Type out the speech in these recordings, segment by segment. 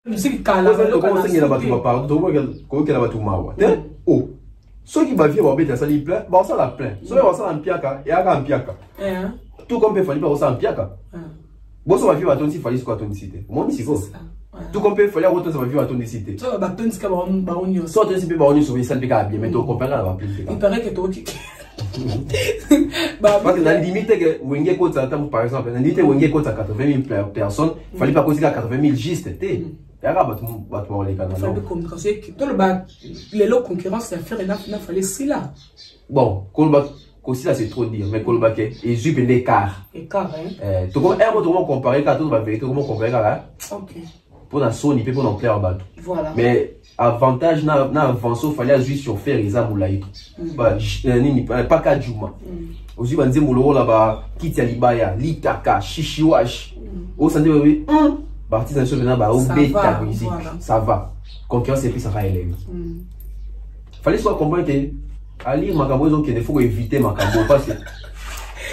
musique kala ko ko sengi na batu ba pardon ko ke na batu mawa oh ceux qui va vivre ba ça li plein ba ça la plein ceux va ça en piaka et aka en piaka tout comme peut fali ba ça en piaka bon ça va vivre à ton si fali quoi ton cité mon si ko tout comme peut fali à ton ça va vivre à ton cité ça ba ton si ka ba onyo ça ton si peut ba onyo sur ça peut bien mais tu comprends la va plus il paraît que toi parce que la limite que wenge ko ça par exemple la limite wenge ko ça 80 000 personnes fallait pas causer 80 000 juste té ya ga batu les canaux faut de communication tout le bas les lots concurrence à faire n'a fallait si là bon kolba aussi là c'est trop dire mais kolba que et jupe d'écart hein tout comme comment comparer quand tout va vérité comment comparer là OK pour la Sony peut pour en plaire bateau voilà mais avantage na avancer fallait jouer sur faire les amulaïto pas qu'à Juma aussi banze muloro là bas kiti alibaya litaka shishiwash au sande oui partie sur maintenant bah bêta musique ça va concurrence et puis ça va élève fallait soit comprendre que à lire makambo donc il faut éviter makambo parce que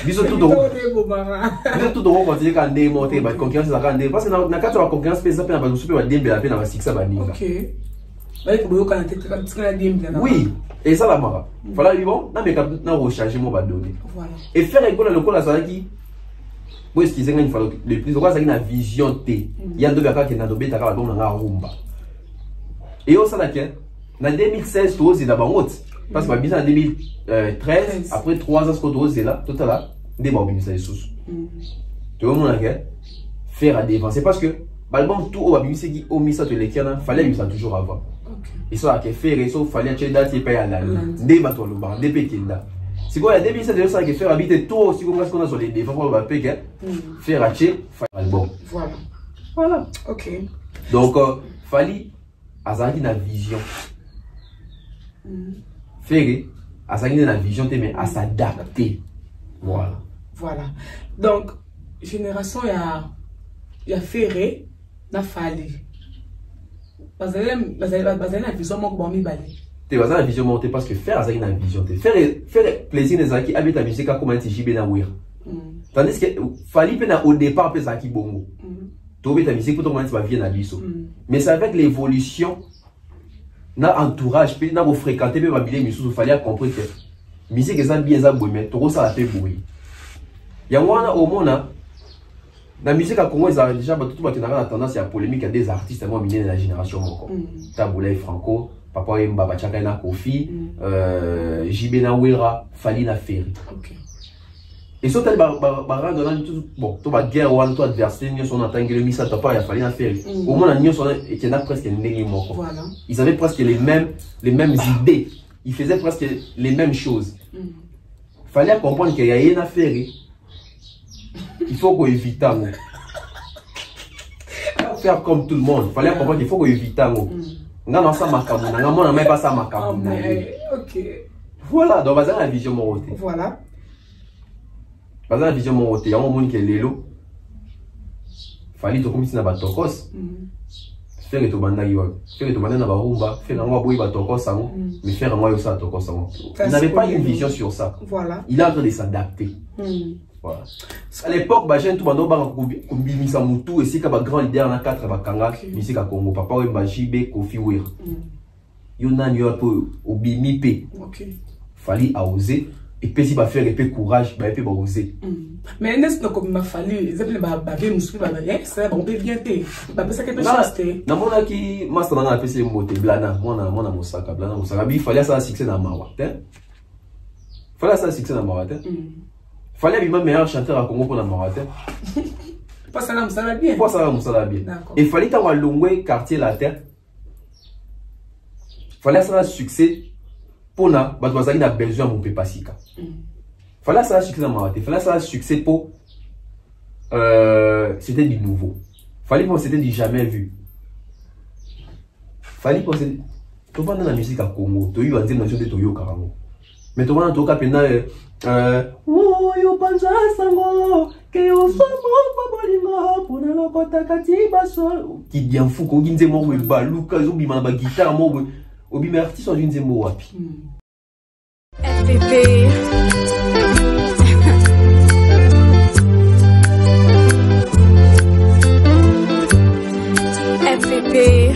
biso tout on continue quand des monter bah concurrence ça quand parce que na quand la concurrence peut ça peut na super va dembe la peine na sixa baninga OK oui et ça la mara fallait bon na mais na recharger mon va donner voilà et faire école le col ça qui oui, ce qui est le plus important, c'est une vision T. Il y a deux gars qui n'ont pas été capables de rumba. Et au sein de en 2016, tout c'est d'abord haute. Parce que en 2013, après 3 ans, tout c'est là, tout là, des bons ministères sous. Tout le monde a faire à dévancer parce que, bon, tout au ministère qui au ministère de l'équipe, fallait lui ça toujours avant. Et ça, qui faire et ça, fallait que date et payer à la des bateaux le bar, des petits là. Si vous avez des ministères de ça qui faire habiter tout aussi comme ce qu'on a sur les défenses, on va payer, faire acheter, faire bon. Voilà. OK. Donc, fallait avoir une vision. Faire avoir une vision, mais à s'adapter. Voilà. Voilà. Donc, génération, il y a ferré, il y a fallu. Parce que la vision, moi, je vais tu vas la vision monter parce que faire une vision faire plaisir des gens qui habitent la musique comme un TJB na wir tandis que fallait peine au départ peut ça qui bongo tu ta musique pour ton moment tu vas vivre na biso mais c'est avec l'évolution na entourage pe na vous fréquenter pe babile misu fallait comprendre que musique est bien ça bon mais tout ça la fait bruit ya wana au mona la musique à Congo est déjà tout le monde a tendance à polémique à des artistes moi minés de la génération encore Taboulay Franco Papa Mbaba Chaka na Kofi, JB na Wera, Fali na Ferry. Et ça, tu bon, tu vas guerre ou tu adversaire, nous sommes en train de mettre ça, tu pas Fali na Ferry. Au moins, nous sommes presque voilà. Ils avaient presque les mêmes idées. Ils faisaient presque les mêmes choses. Fallait comprendre qu'il y a une affaire. Il faut qu'on évite. Faire comme tout le monde. Fallait comprendre qu'il faut qu'on évite. Non, ça m'a on n'a même pas ça m'a OK. Voilà, donc vas-y la vision moroté. Voilà. Vas-y la vision moroté, il y a un monde qui est lélo. Fallait tout comme si n'a pas tokos. Faire que tu banda yo. Faire que tu banda na ba rumba, faire un boy ba tokos ça, mais faire un moi ça tokos ça. Il n'avait pas une vision sur ça. Voilà. Il a en train de s'adapter. Voilà. À l'époque, Bajen tout bando ba kombimisa mutu et c'est ka ba grand leader na 4 ba kanga musique à Congo papa Wemba JB Kofi Wer. Yo na yo po obimi pe. OK. Fallait oser et puis si ba faire et puis courage ba et puis ba oser. Mais n'est-ce pas comme ma fallu, exemple ba musu ba ça ba on peut bien té. Ba ça quelque chose té. Na mona ki master na PC moté blana, mona mosaka blana mosaka bi fallait ça succès na mawa, fallait ça succès na mawa. Fallait bien meilleur chanteur à Congo pour la marathon. Pas ça là, ça va bien. Pas ça là, ça va bien. Et fallait avoir longwe quartier la terre. Fallait ça succès pour na batwazaki na besoin mon pepasika. Fallait ça succès dans marathon. Fallait ça succès pour c'était du nouveau. Fallait pour c'était du jamais vu. Fallait pour c'était tout dans la musique à Congo. Tu as eu un dire notion de Toyo Karango. Mais tu vois en tout cas pena oh yo panza sango que yo somo babolinga pona lokota katiba so qui bien fou ko ginze mo we baluka zo bima ba guitare mo obi me artiste on ginze mo wapi FPP FPP bébé.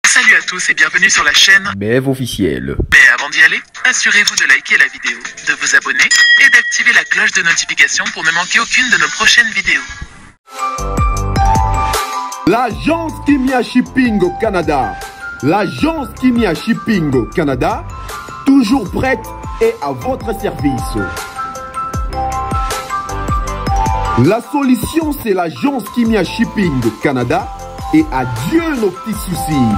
Salut à tous et bienvenue sur la chaîne BF officiel. Mais avant d'y aller, assurez-vous de liker la vidéo, de vous abonner et d'activer la cloche de notification pour ne manquer aucune de nos prochaines vidéos. L'agence Kimia Shipping au Canada. L'agence Kimia Shipping au Canada, toujours prête et à votre service. La solution, c'est l'agence Kimia Shipping au Canada et adieu nos petits soucis.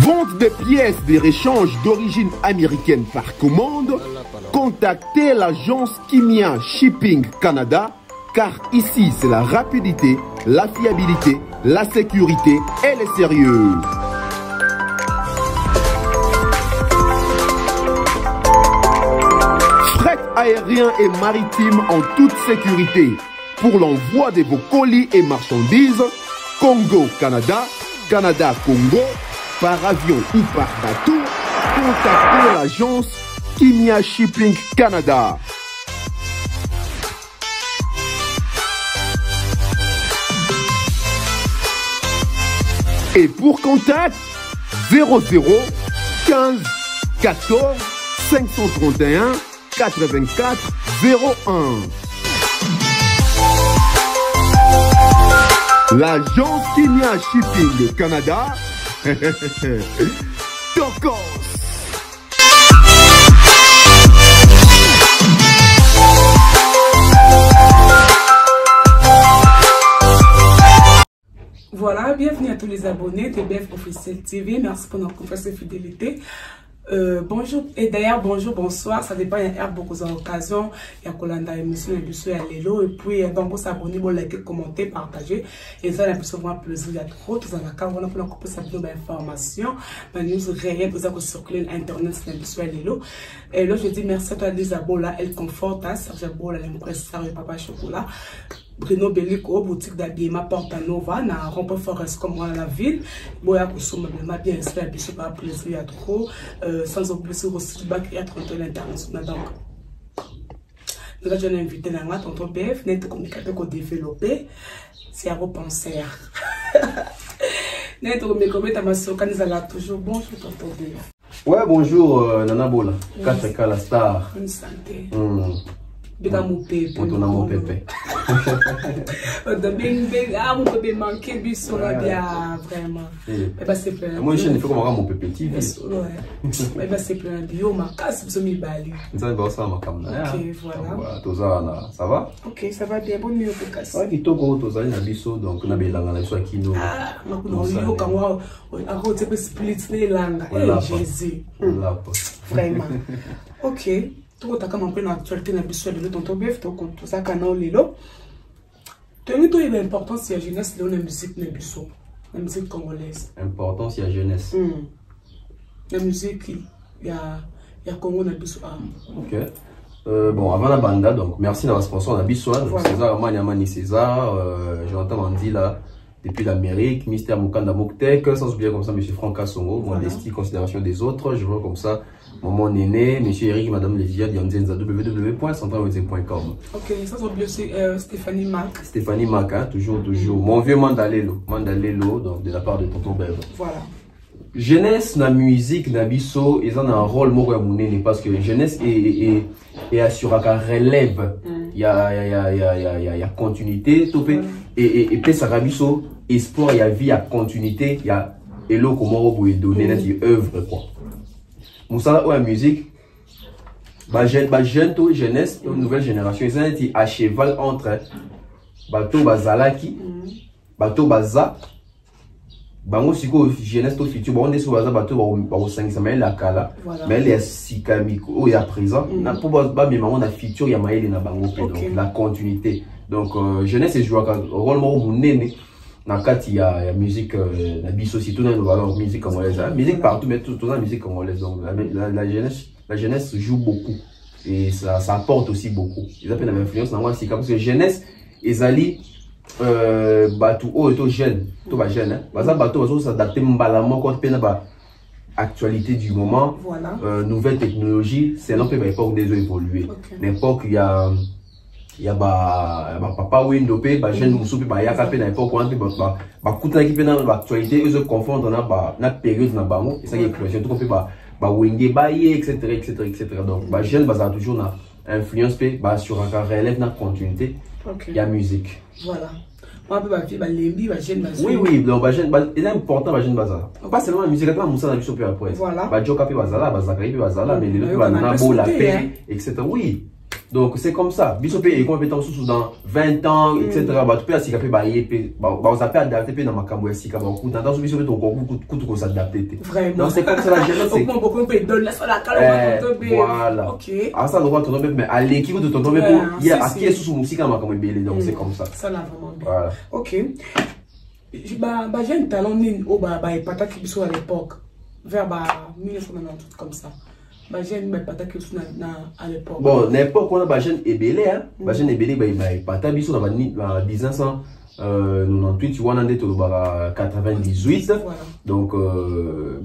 Vente des pièces de réchange d'origine américaine par commande. Contactez l'agence Kimia Shipping Canada, car ici c'est la rapidité, la fiabilité, la sécurité et le sérieux. Fret aérien et maritime en toute sécurité. Pour l'envoi de vos colis et marchandises, Congo-Canada, Canada-Congo, par avion ou par bateau, contactez l'agence Kimia Shipping Canada. Et pour contact, 00 15 14 531 84 01. L'agence Kimia Shipping Canada. Tokos. Voilà, bienvenue à tous les abonnés de BF Officiel TV. Merci pour notre confiance et fidélité. Bonjour, et d'ailleurs, bonjour, bonsoir. Ça dépend, il y a beaucoup d'occasions. Il y a Kolanda, émission, il y a Lélo. Et puis, donc, on s'abonne, on like, commenter, partager. Et ça, il y a souvent plaisir. Il y a trop. Tout ça, on a couper sa vidéo d'information. Ma news réelle, vous avez circulé Internet, c'est l'émission Lélo. Et là, je dis merci à toi, Lisa Bola. Elle conforte, Serge Bola, l'impresseur, Papa Chocolat. Bruno Bellico, boutique d'habillement Porta Nova, na Rond-Point Forest comme moi la ville. Boya Koussouma, bien sûr, la bise par plaisir, il y a trop. Sans oublier aussi le bac et à 30 l'international. Donc, nous avons invité la tonton BF, net communicateur qu'on développé, c'est à repenser. Net communicateur, ma soeur, quand nous allons toujours, bonjour tonton BF. Ouais, bonjour Nana Bola, 4K la star. Une santé. Bika mon pépé. On tourne mon pépé. Mon bébé manqué, biso là bien vraiment. Mais c'est plein. Moi je ne fais comme mon pépé TV. Ouais. Mais c'est plein bio ma casse biso mi bali. Ça va ça ma caméra. OK, voilà. Toza ça va? OK, ça va bien. Bon mieux pour casse. Ouais, qui toko toza na biso donc na belanga na biso kino. Ah, makuna yo kamwa ako te split ne langa. Jésus. Vraiment. OK. Tout le temps, on a actualité dans le tonton BF, tout ça, canal Lilo. Tu as une importance de la jeunesse de la musique, la musique congolaise. Importance de la jeunesse. La musique, il y a Congo na biso. OK. Bon, avant la banda, donc merci d'avoir sponsor na biso. Donc César Maniamani César, j'entends on dit là depuis l'Amérique, Mystère Mukanda Moktek, sans oublier comme ça M. Franck Kassongo, modestie, considération des autres, je vois comme ça. Maman Néné, M. Eric, Madame Lévia, Dianzenza, www.centralweb.com. Ok, ça c'est aussi Stéphanie Mac. Stéphanie Mac, hein, toujours. Mon vieux Mandalelo, donc de la part de Tonton Bève. Voilà. Jeunesse, la musique, la biso, ils ont un rôle monene parce que jeunesse est assurée qu'elle relève. Il y a continuité, et puis ça rabiso, espoir, il y a vie, il y a continuité, il y a hello comment on peut donner une œuvre quoi. Moussa, la musique, jeune, jeunesse, nouvelle génération, ils sont à cheval entre bateau bazalaki, bateau baza, bango siko jeunesse to futur, bon on est sur baza bateau ba 5 mais la kala, mais les sikamiko, oh il y a présent, na pour ba mais on a futur, il y a maïli na bango donc la continuité. Donc jeunesse et jouer rôle mo nene. Dans il y a musique, la biso aussi, tout dans le musique congolaise. Musique partout, mais tout dans la musique congolaise. Donc la jeunesse joue beaucoup. Et ça apporte aussi beaucoup. Ils appellent l'influence dans moi, c'est comme que jeunesse, ils allaient bateau oh to jeune to ba jeune baza bateau bazo s'adapter mbalamment quand pena ba actualité du moment voilà. Nouvelle technologie c'est non peut ba époque des évoluer l'époque il y a papa window pe ba jeune musu pe ba yaka pe na époque on pe ba kuta ki pe na ba actualité eux se confondent na période na bango et ça qui est clair tout pe ba wenge ba ye etc donc ba jeune baza toujours na influence pe ba sur un relève na continuité il y a musique voilà. Moi, je oui, donc il est important que jeune bazala. Pas seulement la musique, la musique sur après. Voilà. Bajoka pe bazala, bazakari pe bazala, mais les autres banabo la paix, etc. Oui. Donc c'est comme ça. Bisope est compétent dans 20 ans, etc. Bah tu peux assis capé bailler, bah on s'appelle adapter pe dans ma cambo assis capé. Coup dans ce bisope ton coup s'adapter. Vraiment. Donc c'est comme ça la jeunesse. C'est comment beaucoup peut donner ça la calme. Voilà. OK. Ah ça doit ton mais à l'équipe de ton tomber pour il y a qui est sous musique à ma cambo belé donc c'est comme ça. Ça là vraiment bien. Voilà. OK. J'ai un talent au bah pata qui biso à l'époque vers 1998 comme ça. J'ai pata qui à l'époque. Bon, n'importe quoi na jeune ebelé hein. Jeune ebelé pata biso na 1998 tu vois on est au 98 donc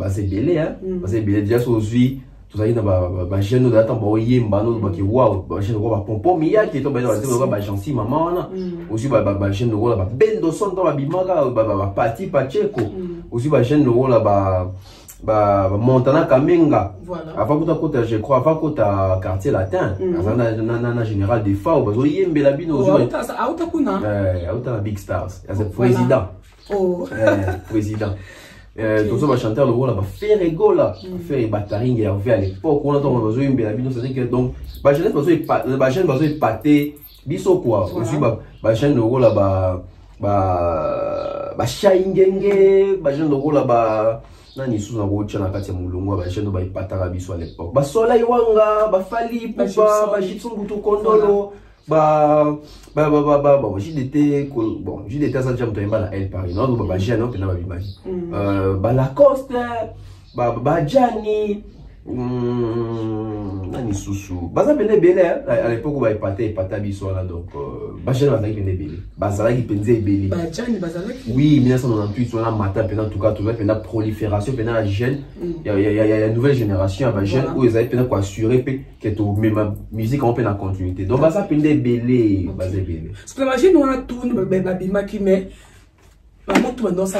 c'est belé hein. C'est belé déjà aujourd'hui tout ça na jeune data ba yemba no ba ki wow ba jeune ba pompo mi ya ki to ba gentil maman aussi ba jeune no ba bendo son to ba bimaka ba parti pacheko aussi ba jeune no Montana Kamenga avant que je crois avant que ta quartier latin na général des FAO bazo yembe la bino auta kuna auta big stars c'est président président tout ça va chanter le rôle va faire rigola faire bataring et à l'époque on entend bazo yembe la bino c'est que donc ba jeune bazo épater biso quoi aussi ba jeune le rôle ba shaingenge ba jeune le rôle nani sous na rocha na kati ya mulungu ba jeune ba ipataka biso à l'époque ba soleil wanga ba fali pupa ba jitsungutu kondolo j'étais ça jam to la elle Paris non ba jeune on peut na ba bimaji ba Lacoste ba Gianni nani susu baza pene belé à l'époque ba ipata biso là donc ba jeune baza pene belé bazala ki penze belé ba Gianni bazala oui 1998 on a matin pendant tout cas pendant prolifération pendant la jeune il y a une nouvelle génération ba jeune où ils avaient pendant quoi assurer que tout même musique on peut la continuité donc baza pene belé baza belé parce que imagine on a tourné ba bima qui met vraiment tout dans sa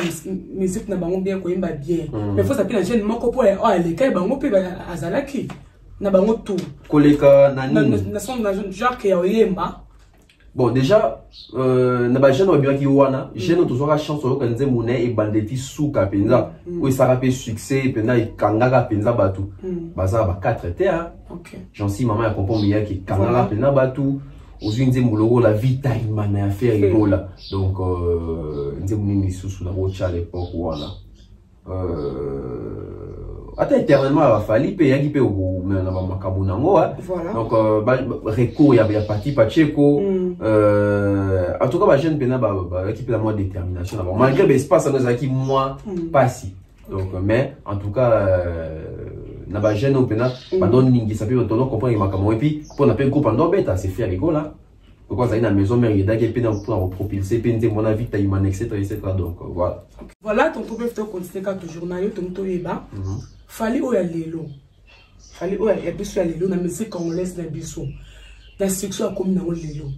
musique na bango bien ko yemba bien mais faut s'appeler la jeune moko pour les kai bango pe azalaki na bango tout koleka nani na son na genre que yemba bon déjà na ba jeune bien ki wana jeune to soka chance ko kanze mune e bandeti suka penza ou ça rappelle succès penza ikangaka penza batu baza ba 4 te hein OK Jansi maman ya comprendre bien ki kangaka penza batu aujourd'hui nze muloko la vie time na affaire rigola donc nze munini susu na rocha à l'époque voilà ata éternellement va fali pe yaki pe na makambo nango donc recours ya parti pacheko en tout cas ba jeune pena ba yaki pe la moi détermination malgré l'espace ça nous a qui moi pas si donc mais en tout cas na ba jeune au pena pendant ningi ça peut ton comprendre makambo et puis pour na pe groupe en beta c'est faire rigola pourquoi ça une maison mère d'aki pena pour propulser penze mon avis taïman etc donc voilà voilà ton trouver te continuer quand toujours na yo to yeba fali o ya lelo fali o ya biso ya lelo na musique congolaise na biso la structure comme na lelo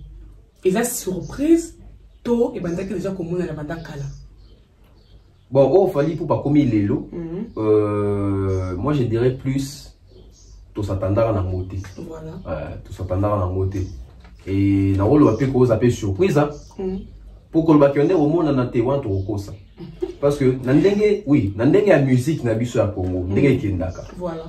et la surprise to e bandaki déjà comme na banda kala bon oh fali pour pas comme lelo moi je dirais plus tout s'attendra na moté voilà tout s'attendra na moté et na rôle va pe ko zapper surprise pour que le bakionné au monde na te want to ça parce que nandenge oui nandenge ya musique na biso ya Congo ndenge kendaka voilà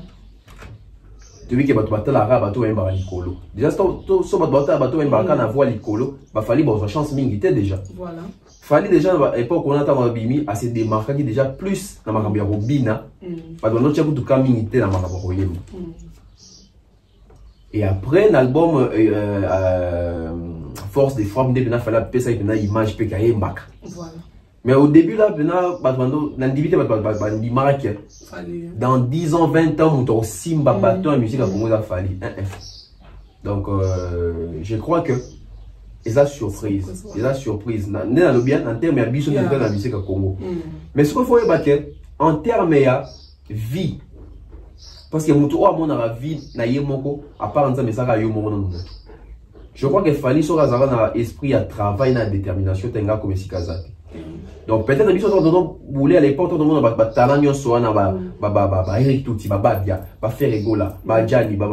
tu vois que bato batala ra bato yemba likolo déjà so bato yemba na voix likolo ba fali ba chance mingi te déjà voilà fali déjà à l'époque on a tama bimi à se démarquer déjà plus na makambo ya robina bato no tchabu to mingi te na makambo royemba et après l'album force des frappes de fallait appeler ça une image pe kayembaka voilà mais au début là dans 10 ans 20 ans on simba bateau en musique à Congo ça fallait donc je crois que eza surprise. Eza surprise. Né dans le bien, en termes de biso de la musique au Congo. Mais ce qu'il faut ébattre, en termes de vie, parce que mutu a mon la vie na yemoko à part en ça mais ça a yomoko non. Je crois qu'il fallait sur un esprit à travail na détermination tenga comme si kazate. Donc peut-être que nous avons voulu à l'époque tout le monde ba talent so na ba Eric Touti ba Babia ba Ferregola ba Jali ba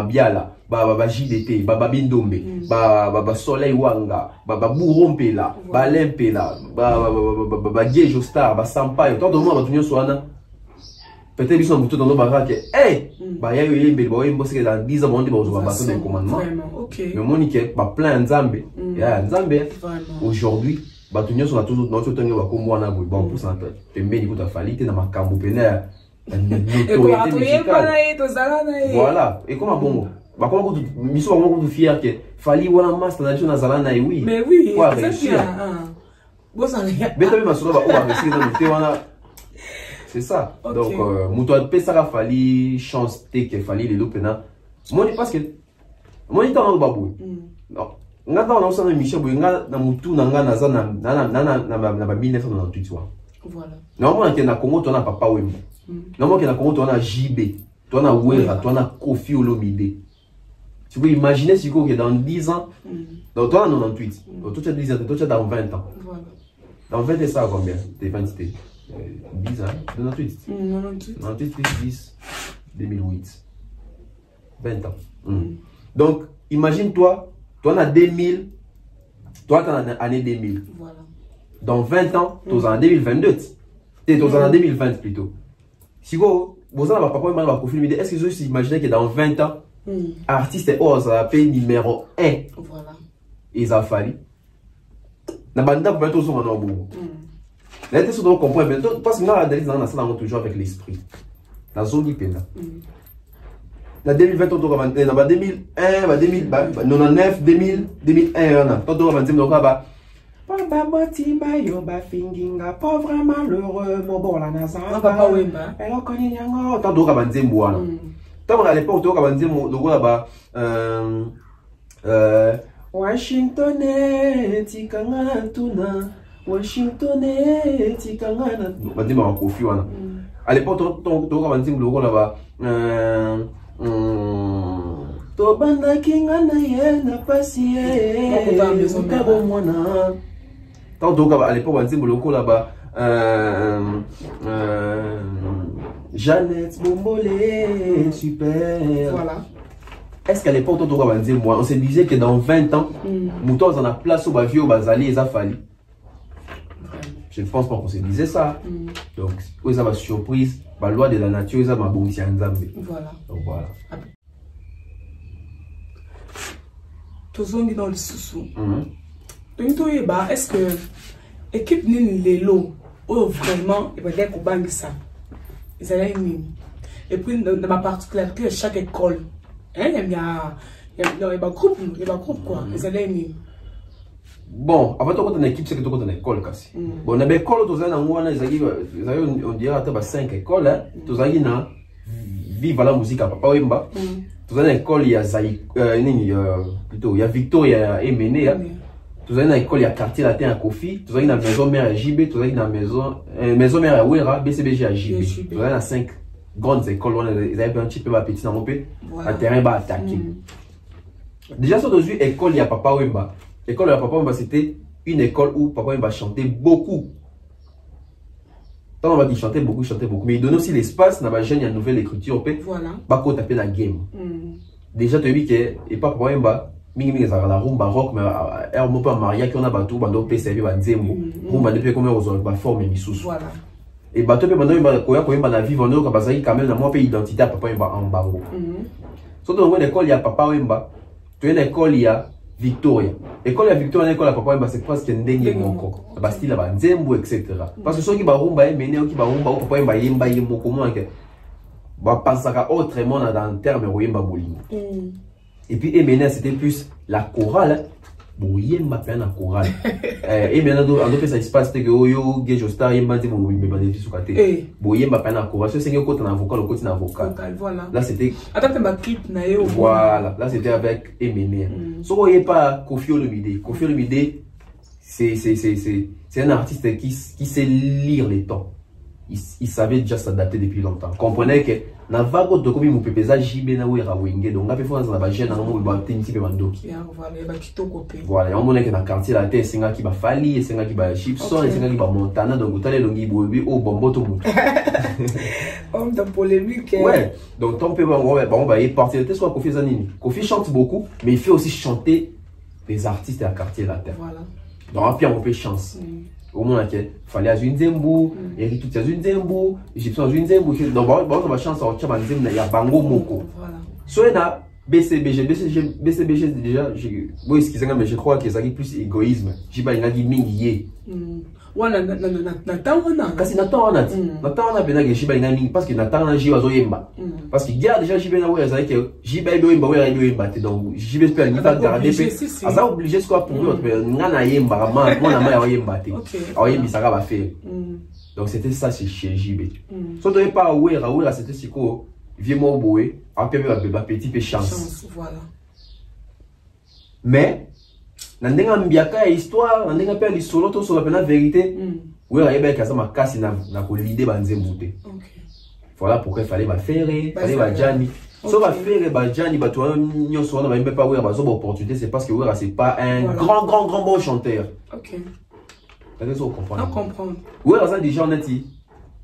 Biala ba JDT ba Bindombe ba Soleil Wanga ba Burompela ba Lempela ba Diejo Star ba Sampaio tout le monde ba tunyo so na peut-être ils sont tout dans nos baraques hey ba ya yo yembe ba yembo c'est dans 10 ans on dit ba zo ba bateau de commandement mais monique ba plein Nzambe ya Nzambe aujourd'hui Batunyo sont toujours dans ce temps où comme moi na bon pour ça pembe ni kuta falite na makambo pena voilà et comment bon ba comment tu miso ba comment tu fier que fali wana master nation na zalana oui mais oui pour réussir bon ça mais ma soeur ba réussir dans le wana c'est ça donc muto pe ça fali chance te que fali les lopena moi parce que moi il t'en babou non ngata on a aussi un Michel Boyenga na mutu na nga na za na 1998 voilà normalement que na Congo to na Papa Wemba normalement que na Congo to na JB to na Wera to na Kofi Olomide tu peux imaginer si que dans 10 ans dans toi en 98 toi tu as 10 ans toi tu as dans 20 ans voilà dans 20 et ça combien t'es 20 10 ans 98 98 plus 10 2008 20 ans donc imagine toi toi, en 2000, toi, tu es en année 2000. Voilà. Dans 20 ans, tu es en 2022. Tu es en 2020 plutôt. Si vous avez papa et confirmer, est-ce que vous imaginez que dans 20 ans, artiste est pays numéro 1. Voilà. Ils ont fallu. Na banda pour tout son nom bon. Là, tu dois comprendre parce que nous on toujours avec l'esprit. La zone pena. La 2020 on doit maintenir dans 2001 99 2000 2001 on doit maintenir donc ba Babotimba yo ba finginga pauvre malheureux mon la nasa Papa Wemba elle connaît nyango on doit maintenir bwana tant à l'époque on doit maintenir donc là ba Washington tikanga tuna Washington tikanga na bandima wa Kofi wana à l'époque on doit maintenir logo là-bas Tobanda kinga na ye na pasi ye Kabo mwana Tant donc à l'époque on dit moloko là-bas Jeannette Bombolé super voilà. Est-ce qu'à l'époque on dit moi on se disait que dans 20 ans Mouton en a place au bavio au bazali et Zafali. Je ne pense pas qu'on se disait ça. Donc, ça va surprise. La loi de la nature, ça va bon si Nzambe. Voilà. Donc voilà. Tozongi dans le sous-sous. Est-ce que l'équipe Nini Lelo, vraiment, il va dire qu'on banque ça. Ils allaient mine. Et puis, dans ma particularité, chaque école, il y a un groupe, quoi. Ils allaient mine. Bon, avant de une équipe, c'est que tu as une école. Bon, dans l'école, tu as on dirait 5 écoles. Tu as une Vive la musique à Papa Wemba. Tu as une école, il y a Victoria et Méné. Tu as une école, il y a Quartier Latin à Kofi. Tu as une maison mère à JB. Tu as une maison mère à Wera, BCBG à JB. Tu as 5 grandes écoles. Ils avaient un petit peu petit dans le un terrain va attaquer. Déjà, sur deux écoles, il y a Papa Wemba. L'école de Papa Wemba, c'était une école où Papa Wemba chantait beaucoup. Tant on va dire chanter beaucoup, mais il donnait aussi l'espace dans la jeune, il y a une nouvelle écriture. Voilà. Bako taper la game. Déjà, tu as vu que, et Papa Wemba, mingi la rumba rock, mais elle m'a pas marié, qu'on a bateau, bando PCV, banzembo, rumba depuis comme on va former misous. Voilà. Et bateau, bando, quand on va vivre en Europe, parce qu'il y a quand même la moins identité à Papa Wemba en bango. Surtout dans l'école, il y a Papa Wemba, tu as une école, il y a Victoria. École à Victoria, l'école à Papa Wemba, c'est presque un dengue moko. Bastille à Banzembo, etc. Parce que ceux qui barumba, mené ou qui barumba, ou Papa Wemba, yemba, yembo, comment que. Bah, pense à autrement dans le terme Wemba Bolingo. Et puis, Emena, c'était plus la chorale. boyemba pe na chorale et maintenant ando pe ça se passe que yo Gejo Star yemba te mo yemba de sukate boyemba pe na chorale ce c'est côté na vocal le côté na vocal voilà là c'était attends ma clip na yo voilà là c'était avec Eminem so voyez pas Koffi Olomide c'est un artiste qui sait lire les temps. Il savait déjà s'adapter depuis longtemps. Comprenez que na vague de comme mon pépeza JB na wera wenge donc après fois na ba jeune na mo ba tenisi pe bandoki. Voilà, ba kitoko pe. Voilà, on monnaie que na quartier la terre singa qui ba Fali, singa qui ba Chipson, singa qui ba Montana donc tale longi bobi au bombo to mu. On dans polémique. Ouais, donc ton peu on va y partir de soit Koffi Zanini. Koffi chante beaucoup mais il fait aussi chanter les artistes à quartier la terre. Voilà. Donc puis on peut chance. Au moins il fallait à une Zembo, Eric tout à une Zembo, Egyptien une Zembo. Donc on va chance en tchama Zembo il y a Bango Moko. Voilà. Soit na BCBG déjà bon excusez-moi mais je crois que ça qui plus égoïsme. J'ai pas une mingi. Voilà na kasi natana bena que j'ai pas une mingi parce que natana j'ai wazo yemba. Parce que gars déjà j'ai bena ouais ça que j'ai pas yemba ouais yemba donc j'ai pas ni pas garder ça va obliger ce quoi pour l'autre mais ngana yemba moi na ma yemba te. Ah yembi ça va faire. Donc c'était ça c'est chez JB. So devait pas ouais c'était siko vieux mo boé après ba petit peu chance. Voilà. Mais nandenga mbiaka histoire nandenga pe lisolo to so la vérité ouais ayeba ka ça makasi na ko lider banzembu te. Voilà pourquoi il fallait faire fallait ba jani so ba faire ba jani ba to nyonso na ba mbe pas ouais ba zo opportunité c'est parce que ouais c'est pas un grand bon chanteur. OK. T'as raison comprendre. Ouais ça déjà on a dit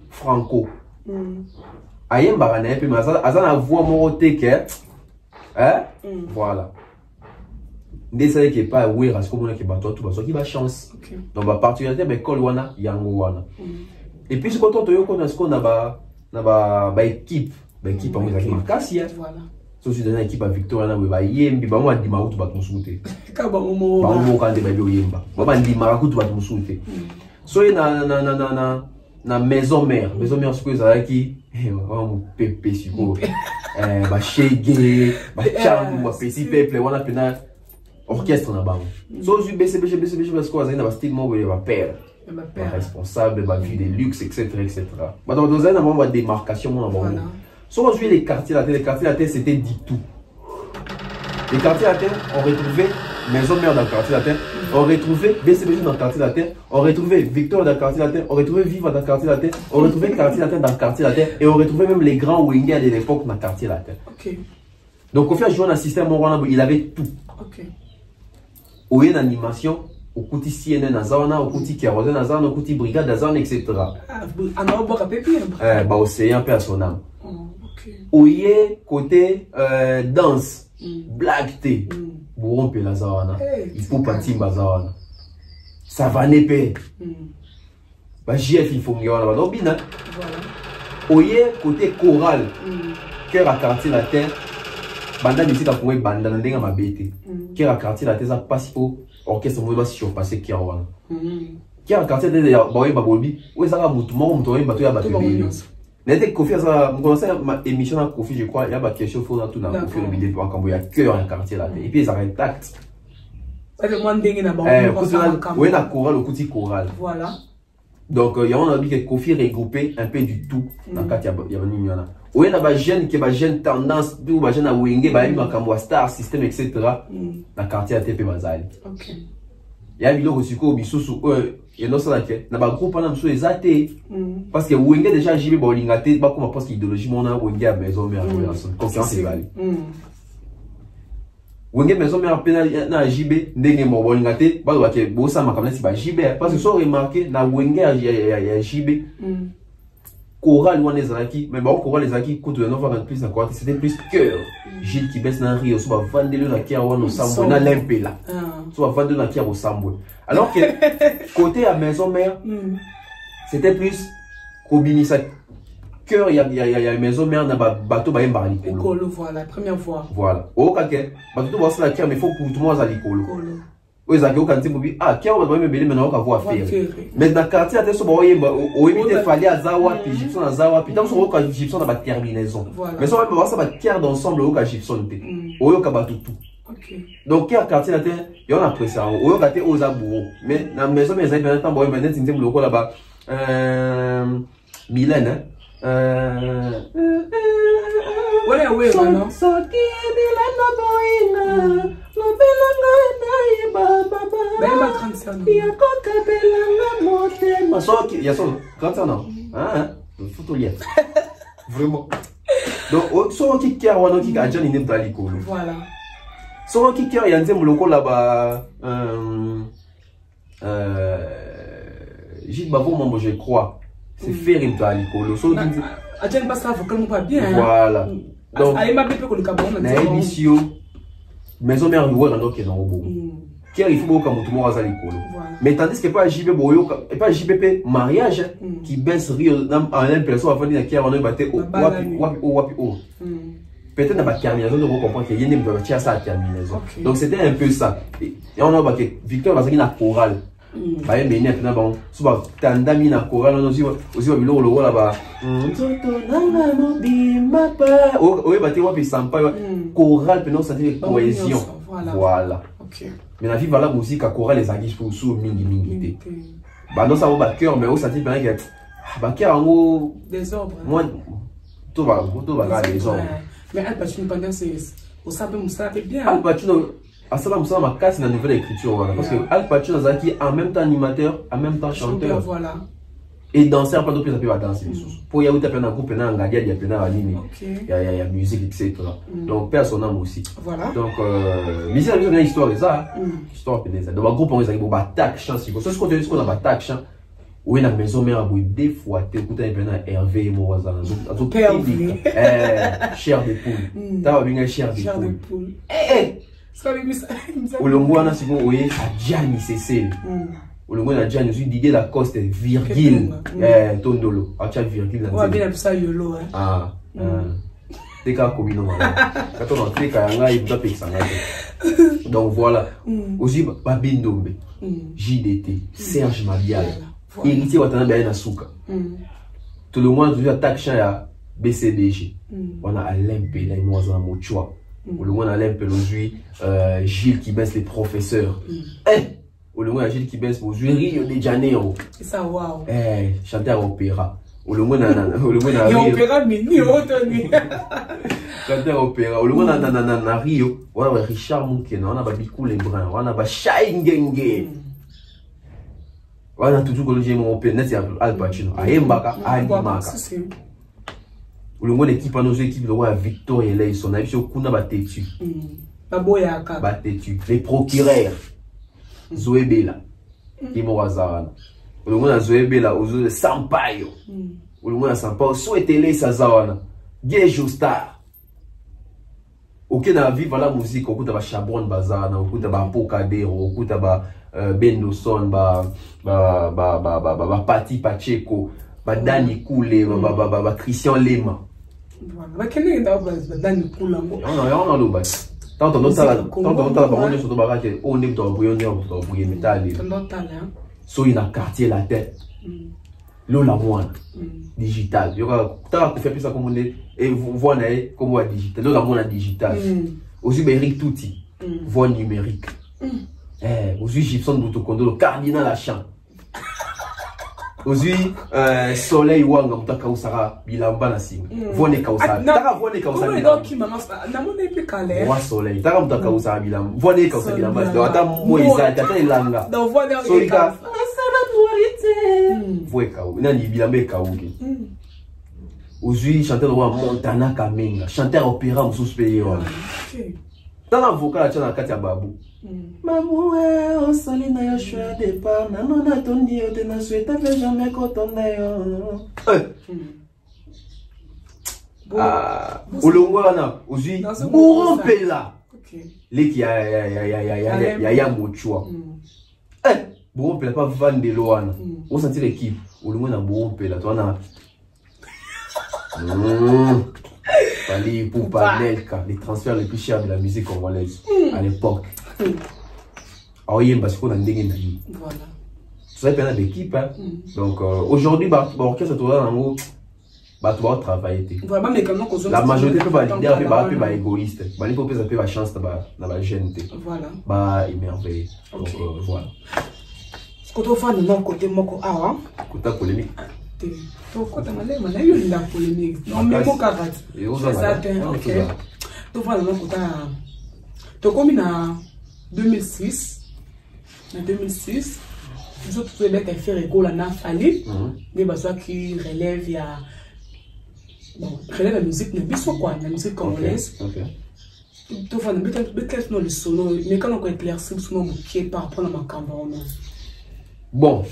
franco. Ayemba na pe mais ça na voix moroté que hein voilà. Ndesale que pas ouais parce que on a que bato tout baso qui ba chance. Donc ba particularité mais col wana yango wana. Et puis ce quand on yo connaît ce qu'on a ba équipe en fait avec Cassia. Voilà. So si dans équipe avec Victor na ba yembi ba mo ndima kutu ba musute. Ka ba mo ka de ba yemba. Ba ndima kutu ba musute. So na maison mère ce que ça qui on pépé siko ba shege ba chambu ba petit peuple wana pena orchestre na bango so ju BCBG parce que ça na ba style mo ba père responsable ba vie de luxe etc. Bah dans un moment ba démarcation na bango so on les quartiers la terre c'était dit tout. Les quartiers la terre on retrouvait maison mère dans le quartier la terre, on retrouvait BCBG dans le quartier la terre, on retrouvait Victor dans le quartier la terre, on retrouvait Viva dans le quartier la terre, on retrouvait quartier la terre dans le quartier la terre et on retrouvait même les grands Wenge de l'époque dans le quartier la terre. OK. Donc Koffi a joué dans un système il avait tout. OK. Au y a animation au côté CNN na zona, au côté Kérosène na zona, au côté brigade na zona etc. Ah non boka pépi. Bah océan personnel. OK. Au y côté danse, black thé. Bourron pe la zawana. Il faut partir bazawana. Ça va nepe. Bah JF il faut ngewana ba dobina. Voilà. Oye côté choral. Cœur à quartier la terre. Banda musique à pour banda ndenga mabete. Cœur à quartier la terre ça passe au orchestre mo ba si surpasser kiawana. Cœur à quartier de ba oye ba bolbi. Oye ça va mutu mo mutu oye bato ya bato be. N'était Koffi ça me commençait ma émission à Koffi je crois il y a pas question faut dans tout dans Koffi le vidéo pour quand il y a cœur en quartier là et puis ça reste tact. Ça le monde dingue na ba. Ouais la chorale au petit choral. Voilà. Donc il y a on a dit que Koffi regroupé un peu du tout dans quatre il y a venu yana. Ouais na ba jeune qui ba jeune tendance du ba jeune à wenge ba ma kamwa star system etc. dans quartier ATP Bazali. OK. Il y a biloko siko bisusu et non ça que na ba groupe na mso ezate parce que wenge déjà JB ba olingate ba comme parce que idéologie mona wenge à maison mère confiance égale wenge maison mère pena na JB ndenge mo olingate ba ke bo sa makamna si ba JB parce que so remarquer na wenge ya JB choral wana ezalaki mais ba choral ezalaki koto na va plus na quoi c'était plus cœur Gilles qui baisse na Rio so va vendre le na kia wana sambo na lempela so va vendre na kia au sambo alors que côté à maison mère c'était plus kobinisa cœur il y a maison mère na bateau ba yemba likolo voilà première fois voilà o kake bateau ba ça la kia mais faut pour tout le monde za likolo oui ça que au kanti mobi ah kia ba me bele maintenant on va voir faire mais dans quartier à so ba yemba o imite fallait à zawa puis Gibson à zawa puis tant so ka Gibson na ba terminaison mais so ba ça ba tiers d'ensemble au ka Gibson te o yo ka bateau tout Donc quel quartier là il y en a apprécié on va gâter aux aboureux mais dans la maison mais ça temps bon maintenant c'est le local là-bas Mylène ouais non il y a son 30 ans hein photo lié vraiment donc so qui a wana qui a déjà une tali ko voilà so qui a yanze muloko là-bas Gilles Bavo Mambo je crois c'est faire une tali ko so Adjane passe ça vocalement pas bien voilà donc allez m'a bépé ko le Cameroun na émission maison mère nous on donc non bon qui il faut comme tout le monde azali ko mais tandis que pas JB boyo et pas JBP mariage qui baisse rire en l'impression avant de qui on a battu wapi peut-être n'a pas terminaison de comprendre qu'il y a une doit ça terminaison donc c'était un peu ça et on a que Victor va la chorale bah mais net na bon souvent tandami na chorale on aussi va biloko là-bas oui battu wapi sampa chorale peut nous sentir cohésion voilà mais la vie va la musique à chorale les aguiches pour sous mingi bah non ça va cœur mais au sentir bien que bah cœur en gros désordre moi tout va là désordre mais Al Pacino pendant c'est au sabe ça fait bien Al Pacino à ça ma casse la nouvelle écriture voilà parce que Al Pacino Zaki en même temps animateur en même temps chanteur voilà et danseur pas de plus à peut danser pour y avoir tapé dans groupe na ngadia ya pena anime il y a musique etc donc personnellement aussi voilà donc musique c'est une histoire ça histoire pena ça donc groupe on est bon attaque chance il faut ce qu'on a attaque chance oui la maison mère a beau des fois t'écoutes un peu na Hervé Moraza azo cher de poule t'as bien cher de poule ça lui ça olongwana siko oui Gianni Cécile olongwana Gianni suis Didier Lacoste virgule tondolo acha virgule on va bien ça yolo ah teka komino mala quand on teka nga il doit payer ça donc voilà aussi Babindombe JDT Serge Mabial héritier watana bien na souka tout le monde toujours attaque chant ya BCDG on a Alain Pela et moi en mochoa le monde Alain Pela aujourd'hui Gilles qui baisse les professeurs le monde Gilles qui baisse aujourd'hui Rio de Janeiro c'est ça waouh chanteur opéra le monde opéra mini retenu chanteur opéra le monde na Rio voilà Richard Moukena on a Babikou Lebrun on a Shaingenge on a toujours que j'ai mon open net c'est Al Pacino Ayembaka Alimaka le monde équipe à nos équipes de roi Victor et là son avis sur kuna batetu baboyaka batetu les procureurs Zoé Bella qui morazana le monde a Zoé Bella aux Sampaio le monde a Sampaio souhaiter les sazawana Gejo Star ok na vivre la musique au coup de Chabron Bazana au coup de Pokadero au coup de Bendoson Pati Pacheco Dani Koulé Christian Lema voilà quel Dani Koulé on a le bas tant on on est dans le métal so il a quartier la tête Lola Moine digital il y aura faire plus ça comme on est et voix comme voix digital Lola Moine digital aussi Eric Touti voix numérique aussi Gibson Boutokondo le cardinal à chant aussi Soleil Wanga mutaka usara bilamba na singa voix kausa taka voix kausa donc qui maman na mon épée calé voix Soleil taka mutaka usara bilamba voix kausa bilamba donc ata moiza tata ilanga donc voix solika voix kau nani bilamba kauki aussi chanteur roi Montana Kamenga chanteur opéra mususu payé dans la vocal na kati ya babu mamu o salina yo choix de départ nanona tondi yo te na souhaita jamais kotonda yo olongwana aussi borompela leki ya mochua borompela pas vandelo wana on sentir l'équipe olongwana borompela toi Fali Poupa Nelka, les transferts les plus chers de la musique congolaise à l'époque. Alors, il y a parce qu'on a une voilà. Ça fait une équipe. Donc, aujourd'hui, l'orchestre est en haut. bah tu vas travailler. Vraiment, mais comment la majorité peut valider, peut être égoïste. Bah il faut que ça peut la chance dans la jeune. Voilà. Bah émerveillé. Donc voilà. Quand on fait de côté moko awa. Côté polémique. Donc quand on a eu une polémique. Non mais mon carat. C'est ça. OK. Donc voilà donc côté. Donc comme en 2006. En 2006, nous autres tous les mecs faire école en Afali. Mais bah soit qui relève il y a bon, relève la musique mais bien quoi, la musique congolaise. OK. Donc voilà, peut-être non le solo, mais quand on éclaircit sur nos qui par rapport à ma campagne. Bon,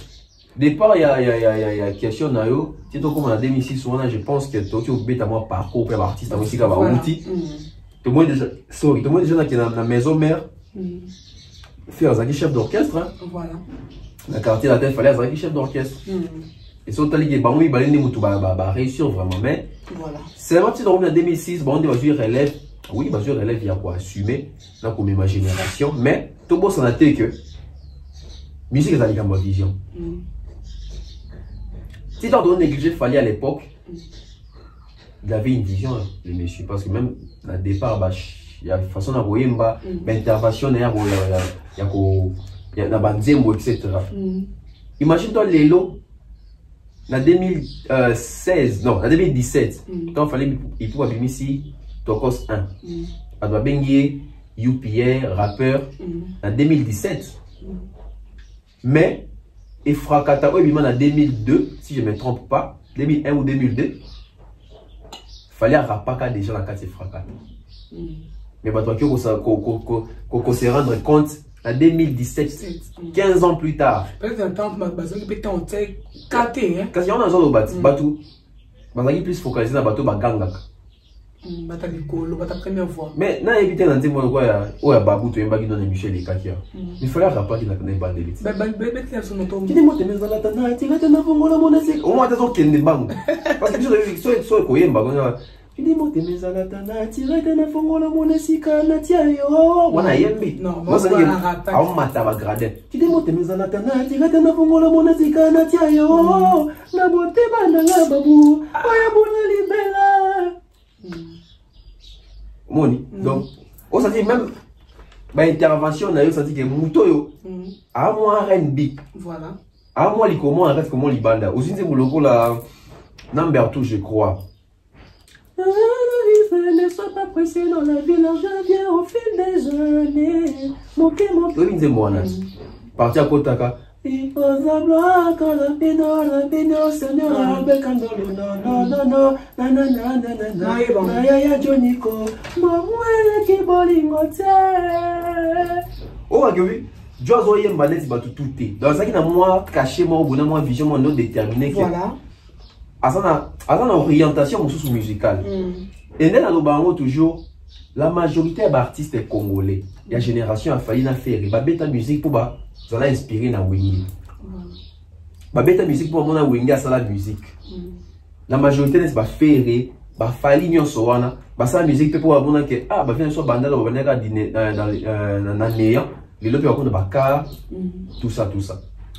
départ, il y a question nayo. Si tu comme en 2006, je pense que tu as bête à moi parcours pour l'artiste aussi qui va outil. Tout le monde déjà, sorry, tout le monde déjà qui est dans la maison mère. Faire un chef d'orchestre. Voilà. La quartier latin fallait un chef d'orchestre. Et si on t'a dit que bah oui, bah les réussir vraiment, mais voilà. C'est vraiment si en 2006, bon on dit bah je relève. Oui, bah je relève, il y a quoi assumer là comme ma génération, mais tout le monde s'en a été que musique est dans ma vision. Si tu as négligé Fally à l'époque, il avait une vision, le monsieur, parce que même au départ, il y a une façon d'envoyer une intervention, il y a etc. Imagine-toi Lélo, en 2016, non, en 2017, quand il fallait, il pouvait abîmer ici, Tokos 1. Il doit baigner, UPR, rappeur, en 2017. Mais, et Frakata, en 2002, si je ne me trompe pas, 2001 ou 2002, il fallait un rapaka déjà dans la carte de Frakata. Mais bah, toi, qu'on se rendre compte, en 2017, 15 ans plus tard. Peut-être un temps, peut-être on t'es caté, hein. Quand il y a un autre bateau, on est plus focalisé dans le bateau, gangak. Bata Nicolo, bata première fois. Mais n'a évité d'entrer moi quoi ouais babou tu es bagui dans Michel et Katia. Il fallait rappeler qu'il n'a pas de l'élite. Bébé qui a son auto. Tu dis moi tu mets dans la tana, tu vas te na fongola monasik. Au moins t'as son kende bang. Parce que je suis koyemba quoi. Tu dis moi tu mets dans la tana, tu vas te na fongola monasik na tia yo. Wana yembi. Non, moi c'est un rappel. Ah on mata va grader. Tu dis moi tu mets dans la tana, tu vas te na fongola monasik na tia yo. Na bote bana nga babu. Oya bona libela. Moni. Donc, on s'est dit même intervention, on a senti que Moutoyo a moins R&B. Voilà. A moins les comment reste comment les bandes. Aussi c'est pour le coup la number 2 je crois. Ne sois pas pressé dans la vie, l'argent vient au fil des années. Mon c'est moi là. Parti à Kotaka. Il faut savoir quand la pédale, Seigneur, avec un dollar, non, Naya Joniko, Mamoué qui bolingote. Oh, oui, Joe Zoye Mbanet, bah tout est. Dans ça qui n'a moi caché, moi, au bout d'un mois, vision, moi, non déterminé. Voilà. À son orientation musicale. Et là, nous toujours. La majorité d'artistes congolais, il y a génération a failli faire. Il va mettre la musique pour ça l'a inspiré dans Wingi. Il mettre la musique pour mon Wingi à la musique. La majorité n'est pas faire, va failli n'y soana, va sa musique pour avoir que ah va venir sur banda va venir dans néant, les lobes vont de car, tout ça.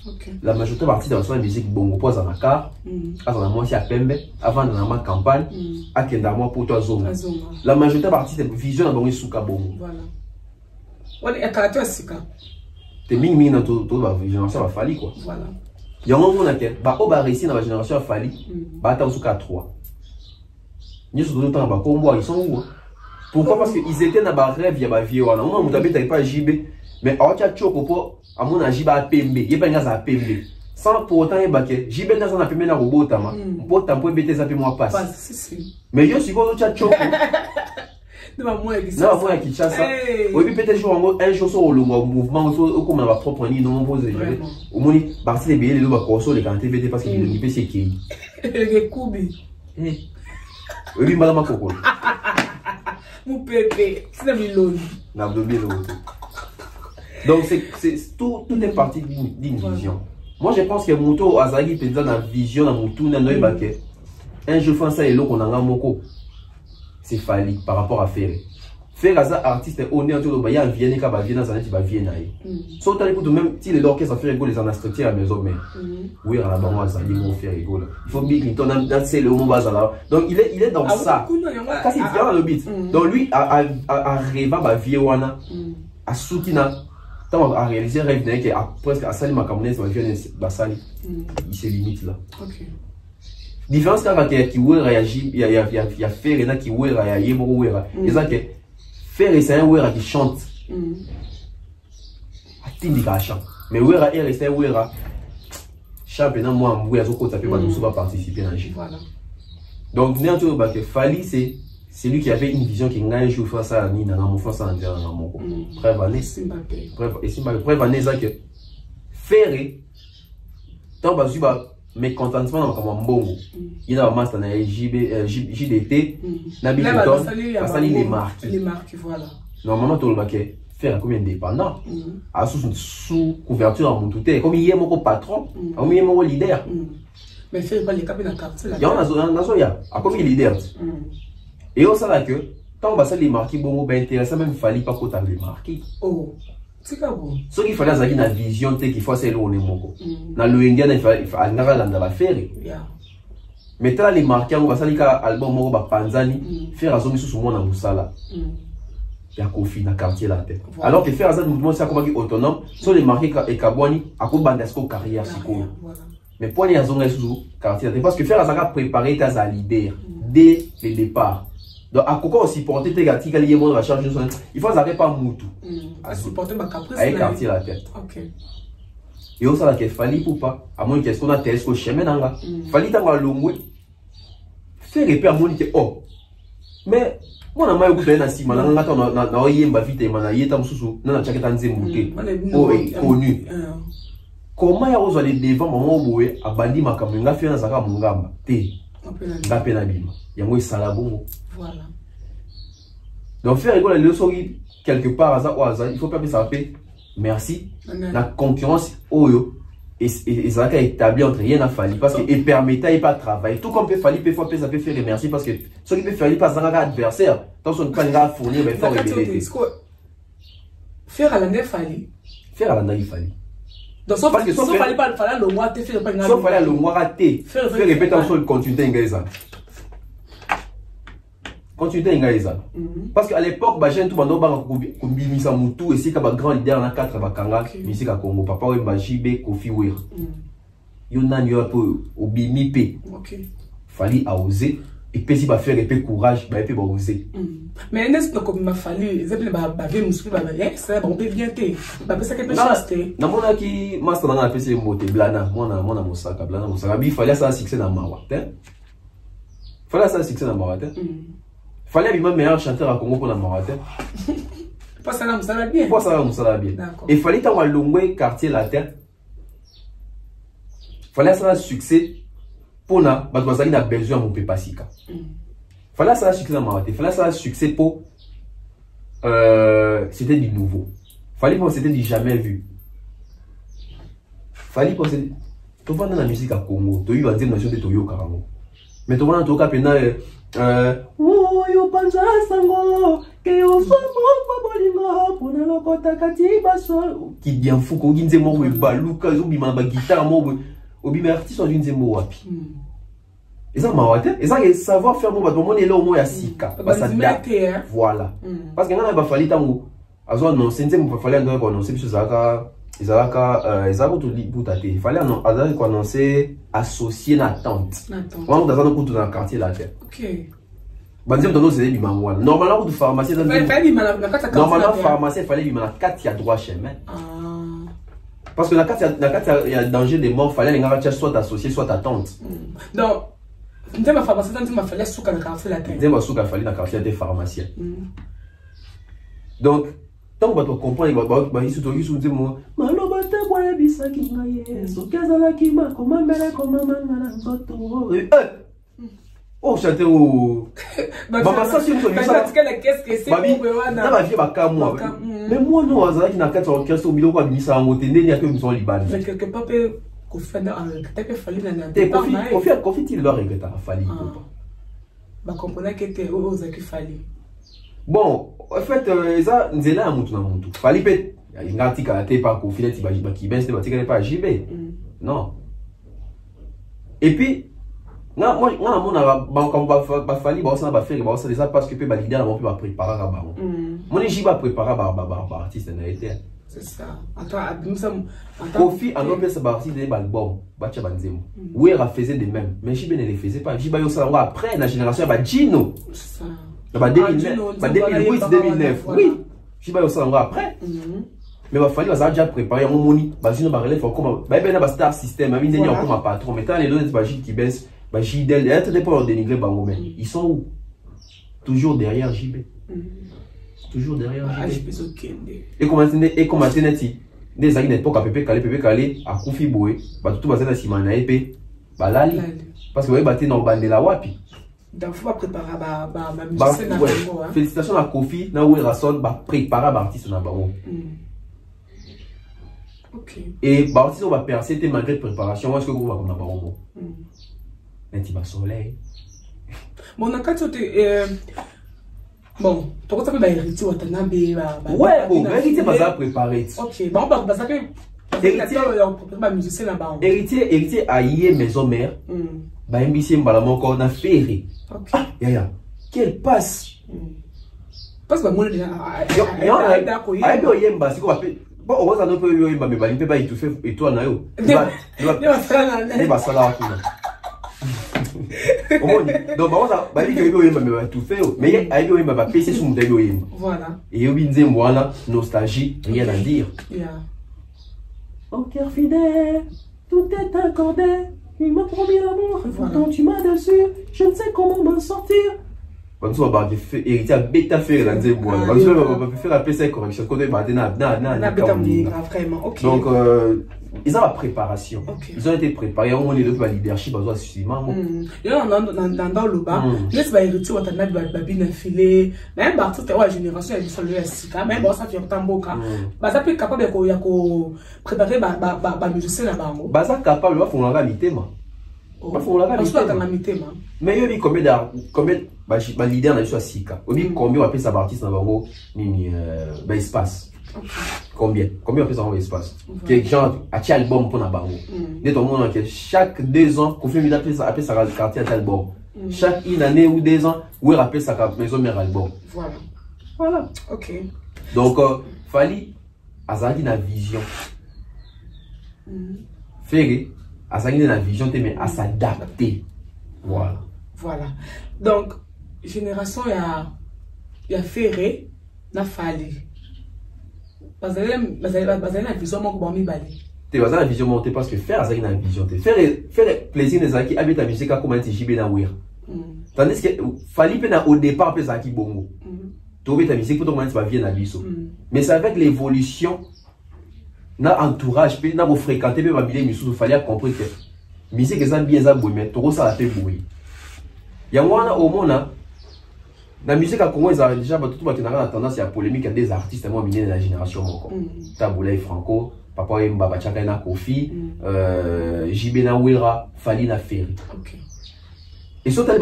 Okay. La majorité d'artistes dans la musique bongo pose en car, à son moitié à Pembe, avant dans ma campagne, à Kendama pour toi zone. La majorité d'artistes vision à bongo souka bongo. Voilà. On est à caractère sika. T'es ming dans toute la génération va fallir quoi. Voilà. Il y a un moment où bah on va réussir dans la génération a falli, bah t'as souka 3. Nous sommes tout le temps bah combo ils sont où? Pourquoi? Parce qu'ils étaient dans la rêve il y a ma vie voilà. Au moment où t'avais pas JB. Mais on a choco pour à mon agi ba PMB, il y a pas un PMB. Sans pour autant il baquet, JB dans un PMB na robot tama. Pour tant pour BT ça peut moi passe. Mais je suis pas au choco. Non moi qui chasse ça. Oui peut-être un jour sur le mouvement comme on va propre ni non poser. Au moins parti les billets les ba corso les canter BT parce que il peut c'est qui. Le kubi. Oui madame Coco. Mon bébé, c'est milon. N'abdomino. Donc, tout est parti d'une vision. Moi, je pense que Mouto Azagi peut dans la vision, dans Moutou, dans le baquet. Un jour, ça et l'autre, on a un moko. C'est Fally par rapport à Ferré. faire ça artiste honnête tout le en Vienne quand va Vienne ça va Vienne so t'as pour même si l'orchestre fait rigoler les instructeurs à la maison mais oui à la banque ça il faut faire rigoler il faut Bill Clinton dans c'est le moment là donc il est dans ça quand il vient dans le beat donc lui a rêvé à Vienne à soutenir tant à réaliser rêve d'un qui a presque à salir ma camonnaise va Vienne basali il se limite là. OK. Différence quand qui ouais réagit il y a faire et là qui ouais réagir beaucoup ouais et ça que faire c'est un ouais qui chante atindi ka chante mais ouais c'est un ouais championnat moi en ouais ça peut pas nous va participer dans le jeu voilà donc néanmoins bah que Fally c'est lui qui avait une vision qui n'a un jour faire ça ni dans mon face en dire dans mon prévaler preuve année ça que faire tant bah mais contentement comme mbongo il a master na JDT na Biton ça les marques voilà normalement tout le baquet faire comme indépendant à sous couverture en tout comme il est mon patron comme il est mon leader mais faire pas les cap dans quartier là il y en a ya comme il est leader et on sait que tant bah ça les marques bon ben intéressant même fallait pas qu'on les marquer oh c'est bon ce qu'il fallait c'est une vision qu'il faut c'est l'on est moko na le indien il fallait dans la faire mais là les marqués on va ça les album moko ba panzani faire azomi sous mon na musala ya kofi na quartier la tête alors que faire ça mouvement c'est comme autonome sur les marqués et kabwani à ko bandesco carrière siko mais pour les azonga sous quartier parce que faire ça préparer ta leader dès le départ. Donc, à quoi aussi porter tes gars, il faut arrêter pas moutou. À supporter ma caprice. À écarter la tête. Ok. Et on sait qu'il fallait pour pas, à moins qu'est-ce qu'on a tel ce chemin dans là. Fallait t'en aller loin. Faire repère mon que oh. Mais moi na mayo kuta na sima na ngata na oyemba vite mana yeta mususu na chaketa nzembuke. Oh connu. Comment ya ozo les devant maman boye abandi makambo nga fia na saka mungamba te. Ngape na bima. Yango isala bongo. Voilà. Donc faire rigoler le sori quelque part à ça il faut pas ça fait merci la concurrence oyo et ça a établi entre rien à Fally parce que il permettait pas de travailler tout comme peut Fally peut ça peut faire merci parce que ce qui peut faire pas ça adversaire tant son pas va fournir mais faut révéler faire à la nef Fally faire à la nef Fally donc parce que sauf Fally pas le mois te faire pas sauf Fally le mois raté faire répéter sur continuer ingéza continuer ingéza parce qu'à l'époque bah j'ai tout bando ba kombimisa mutu et c'est ka ba grand leader na 4 ba kanga musique à Congo papa we ba JB Kofi Weir yo nani yo po obimi pe OK Fally a osé et puis si ba faire épée courage ba épée ba oser mais n'est-ce pas comme m'a fallu exemple ba ve musu ba ça bon peut bien té ba ça quelque chose té na mona ki master na PC moté blana mona mosaka blana mosaka bi Fally ça succès na mawa té Fally ça succès na mawa té Fally le meilleur chanteur à Congo pour la Marathon. Pas ça là, ça va bien. Pas ça là, ça va bien. Et Fally t'as longé quartier la terre. Fally ça a succès pour na, parce que ça il a besoin mon pépasika. Fally ça a succès dans Marathon. Fally ça a succès pour c'était du nouveau. Fally pour c'était du jamais vu. Fally pour c'est tout dans la musique à Congo. Tu as une notion de Toyo Karango. Mais tu vois en tout cas pena yo panza sango ke yo somo bolingo pona lokota katiba so ki bien fou ko ginze mo we baluka zo bima ba guitare mo we obima artiste on ginze mo wapi eza mawate eza ke savoir faire mo ba to moni lo mo ya sika parce voilà parce que ngana ba Fally tango azo non senze mo Fally ando ko non c'est biso zaka ezalaka to libutate Fally non azali ko annoncer associé na tante on dans un coup dans le quartier la terre OK banzem tono c'est du mamoual normalement de pharmacie dans normalement pharmacie fallait lui mettre 4 il y a droit chemin parce que la 4 il y a danger de mort fallait les gars soit associé soit ta tante donc ndem ma pharmacie dans ma fallait souka na quartier la terre ndem ma souka fallait na quartier des pharmaciens donc tant que tu comprends il se trouve dit moi maloba te boya bisaki ngaye so kazala ki ma comment mera comment mangana nzoto oh chanter au maman ça c'est une ça qu'est-ce que c'est pour na ba vie ba ka moi mais moi non azala ki na 4 orchestre au milieu kwa binisa ngote ndeni yake mzo libani mais quelque part peut kofanda peut Fally na te Kofi il doit regretter Fally ba comprendre que te ozaki Fally Bon, en fait, ça, nous là à Moutou na Moutou. Fallait peut-être, il y a un article à la télé par Kofi, qui ben, c'était pas JB. Non. Et puis, moi, fallu faire ça parce que peut valider la peut préparer à baron. Moi, j'y va préparer à artiste na été. C'est ça. Attends, Kofi a nommé sa artiste des albums, Bacha Banzemo. Oui, elle faisait de même, mais JB ne les faisait pas. JB yo ça après la génération ba Gino. C'est ça. Ba 2009. Oui. JB yo ça après. Mais il fallait déjà préparer un moni, Gino ba relève comme ba star system, mais il comme patron, mais tant les autres ba qui baisse. Bah, JDL, il y a des pour dénigrer Bango, mais ils sont où? Toujours derrière JB. Toujours derrière JB. Et comment c'est des années d'époque à Pépé Calé, à Koufi Boué, bah tout va être à Simana épée, bah là, parce que vous avez dans le bande de la Wapi. Donc, il faut préparer ma musique. Félicitations à Kofi, na où il rassemble, bah préparer l'artiste na Bango. Et bah artiste on va percer malgré préparation, moi est-ce que vous va comme na Bango? Un soleil. Bon, quand tu bon, pourquoi ça peut hériter Watanabe? Ouais, bon, héritier va ça préparer. Ok, bon, bah ça peut héritier a yé maison mère. Bah mbisi mbala moko na ferré. Ok. Ya. Quelle passe. Parce que moi déjà aïe do yemba si ko va bon on va no peut yemba mais ba peut tout fait et toi na yo. Ne va ça là. Donc, tout fait, mais il va passer sur mon voilà. Et il voilà, nostalgie, rien à dire. Au cœur fidèle, tout est accordé. Il m'a promis l'amour, pourtant tu m'as déçu. Je ne sais comment m'en sortir. Quand tu vas hériter à bêta faire dans des bois, quand tu vas faire appeler ça correction, quand tu vas vraiment. Donc, ils ont la préparation. Ils ont été préparés. On est le leadership, ils ont suffisamment. Dans le bas, laisse va hériter on t'a babine filé. Même partout la génération elle sur le SICA, même bon ça fait autant boka. Bah ça peut capable de préparer ba musicien là bas. Bah ça capable va faire la qualité moi. Mais il y a combien de leaders dans le SICA. Combien on appelle ça artiste dans bango ni espace. Combien on appelle ça espace. Quel genre a tia album pour na bango. Dès ton monde que chaque 2 ans qu'on fait appelle ça quartier d'album. Chaque une année ou 2 ans où il appelle ça maison mère album. Voilà. OK. Donc fallait azaki na vision. Faire à s'agir la vision, mais à s'adapter. Voilà. Donc, génération, il y a Ferré, il y a Fali. Parce que la vision, tu vas la vision montée parce que faire ça la vision. Faire plaisir des acquis, habiter la musique comme un TJB na ouir. Tandis que Fali au départ, peut ça qui bongo. Tu veux ta musique pour ton moment, tu vas venir à biso. Mais c'est avec l'évolution. Na entourage pe na vous fréquenter pe babile misu fallait comprendre que musique ça bien ça boui mais tout ça la fait boui ya mwana au mona na musique à Congo ça déjà tout ba tenanga tendance à polémique à des artistes moi de la génération moko Taboulay Franco papa Mbaba Chaka na Kofi JB na Wira Fali na Ferry. Et surtout,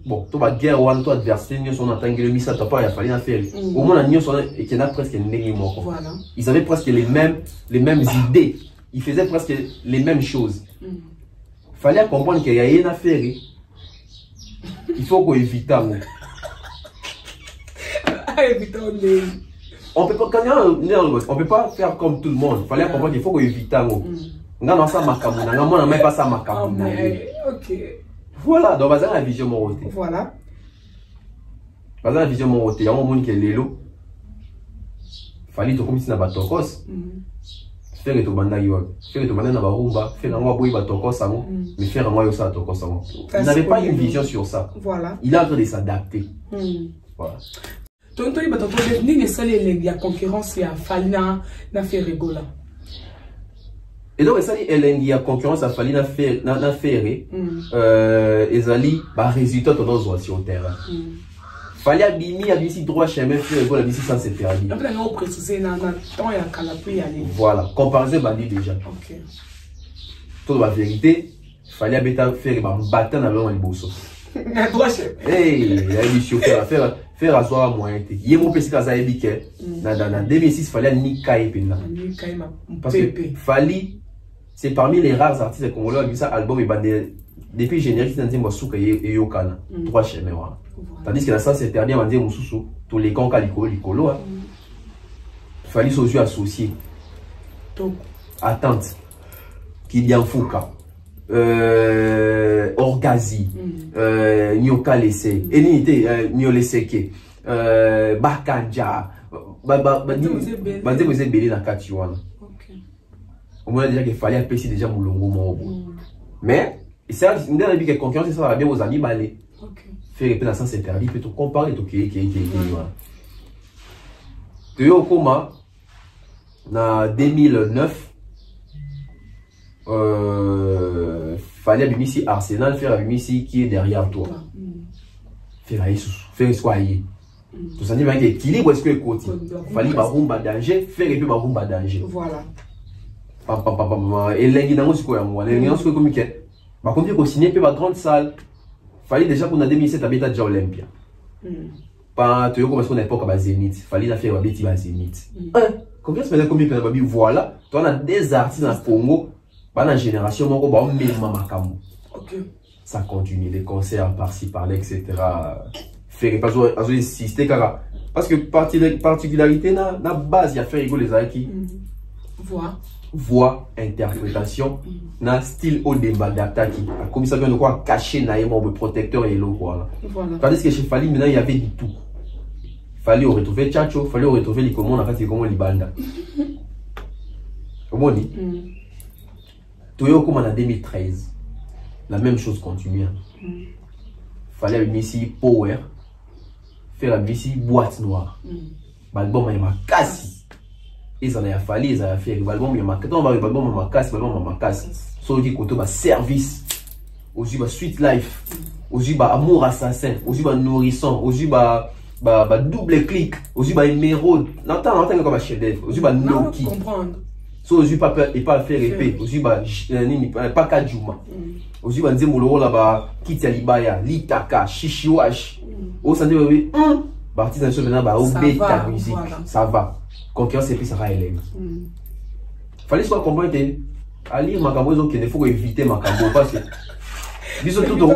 bon, tu vas guerre ou toi adversaire, ils sont en train de le mettre à toi, il a fallu faire. Au moins, ils sont presque voilà. Ils avaient presque les mêmes idées. Ils faisaient presque les mêmes choses. Il fallait comprendre qu'il y a une affaire. Il faut qu'on évite. On peut pas faire comme tout le monde. Il fallait comprendre qu'il faut qu'on évite. Ok. Voilà, donc la vision moroté. Voilà. La vision moroté, il y a un monde qui est l'élo. Fallait que tu na batokos. Faire que tu banda yo. Faire que tu banda na barumba, faire un boy batokos sango, mais faire un moyo ça batokos sango. Il n'avait pas une vision sur ça. Voilà. Il a en train de s'adapter. Voilà. Donc toi il va t'entendre ni les seuls il y a concurrence il y a Falina na Ferregola. Et donc, il y a concurrence à Fali na Ferré. Ezali, bah, résultat, on a sur le terrain. Fali a bimi droit chemin, Ferré, la bisi sans se perdre. Après, on précise, voilà, comparaison, bah, déjà. Ok. Toute la vérité, Fali a bêta Ferré, bah, battant dans le bosso. Hey, il a dit faire asseoir moyen. Il y a mon PC qui a été dans 2006, il fallait ni Kaipena. Parce que Fali, c'est parmi les rares artistes congolais qui ont album et depuis générique, c'est un Souka et Yokana. 3 chaînes. Tandis que la sens interdit à dire Moussou, tous les cons Kalikolo. Fali sont yeux associés. Attente. Kylian Fouka. Orgazi, Nyoka Lese, Enité, Nyoleseke, Bakanja, Bande vous êtes belé dans Katiwana. Au moins déjà qu'il fallait apprécier déjà Moulongo Morobo. Mais, c'est ça, une dernière que confiance, ça va bien aux amis balés. Faire répéter dans le sens interdit, peut-être comparer tout qui Tu es au coma, en 2009. Fallait abîmer Arsenal, faire abîmer qui est derrière toi. Faire soigner. Tout ça dit que l'équilibre est-ce que le côté. Fallait barumba danger, faire et puis barumba danger. Voilà. Et les gens qui ont les gens qui ont communiqué. Par contre, il faut signer puis la grande salle. Fallait déjà qu'on a 2007 habitat déjà Olympia. Pas tu vois comment est-ce qu'on a époque à Zénith. Fallait la faire un petit à Zénith. Combien ça fait combien de voilà. Tu as des artistes dans le Congo. Pendant la génération, ça continue, les concerts par-ci, par-là, etc. Faire pas insister parce que particularité na base il y a fait rigoler les acquis. Voix, interprétation, na style au débat d'attaque. Comme ça vient de quoi cacher naïmement le protecteur et l'eau quoi. Tandis que chez Fali maintenant il y avait du tout. Fallait retrouver Tchacho, fallait retrouver les commandes en fait c'est comment les bandes. Comment on dit? Toyo comme en 2013, la même chose continue. Fallait avoir ici Power, faire ici Boîte Noire. L'album il m'a cassé. Ils en a fallu, ils ont fait l'album il m'a cassé, l'album m'a cassé. Sur le côté bah service, aussi bah Sweet Life, aussi bah Amour Assassin, aussi bah Nourrisson, aussi bah double clic, aussi bah Émeraude. L'entend comme un chef d'œuvre, aussi bah Noki. So aussi pas et pas faire épée aussi pas Kajuma aussi ba nzemolo là ba Kitialibaya Litaka Shishiwash au santé oui artiste national ba obé ta musique ça va concurrence et puis ça va élève fallait soit comprendre que à lire makambo zo que il faut éviter makambo parce que biso tout tout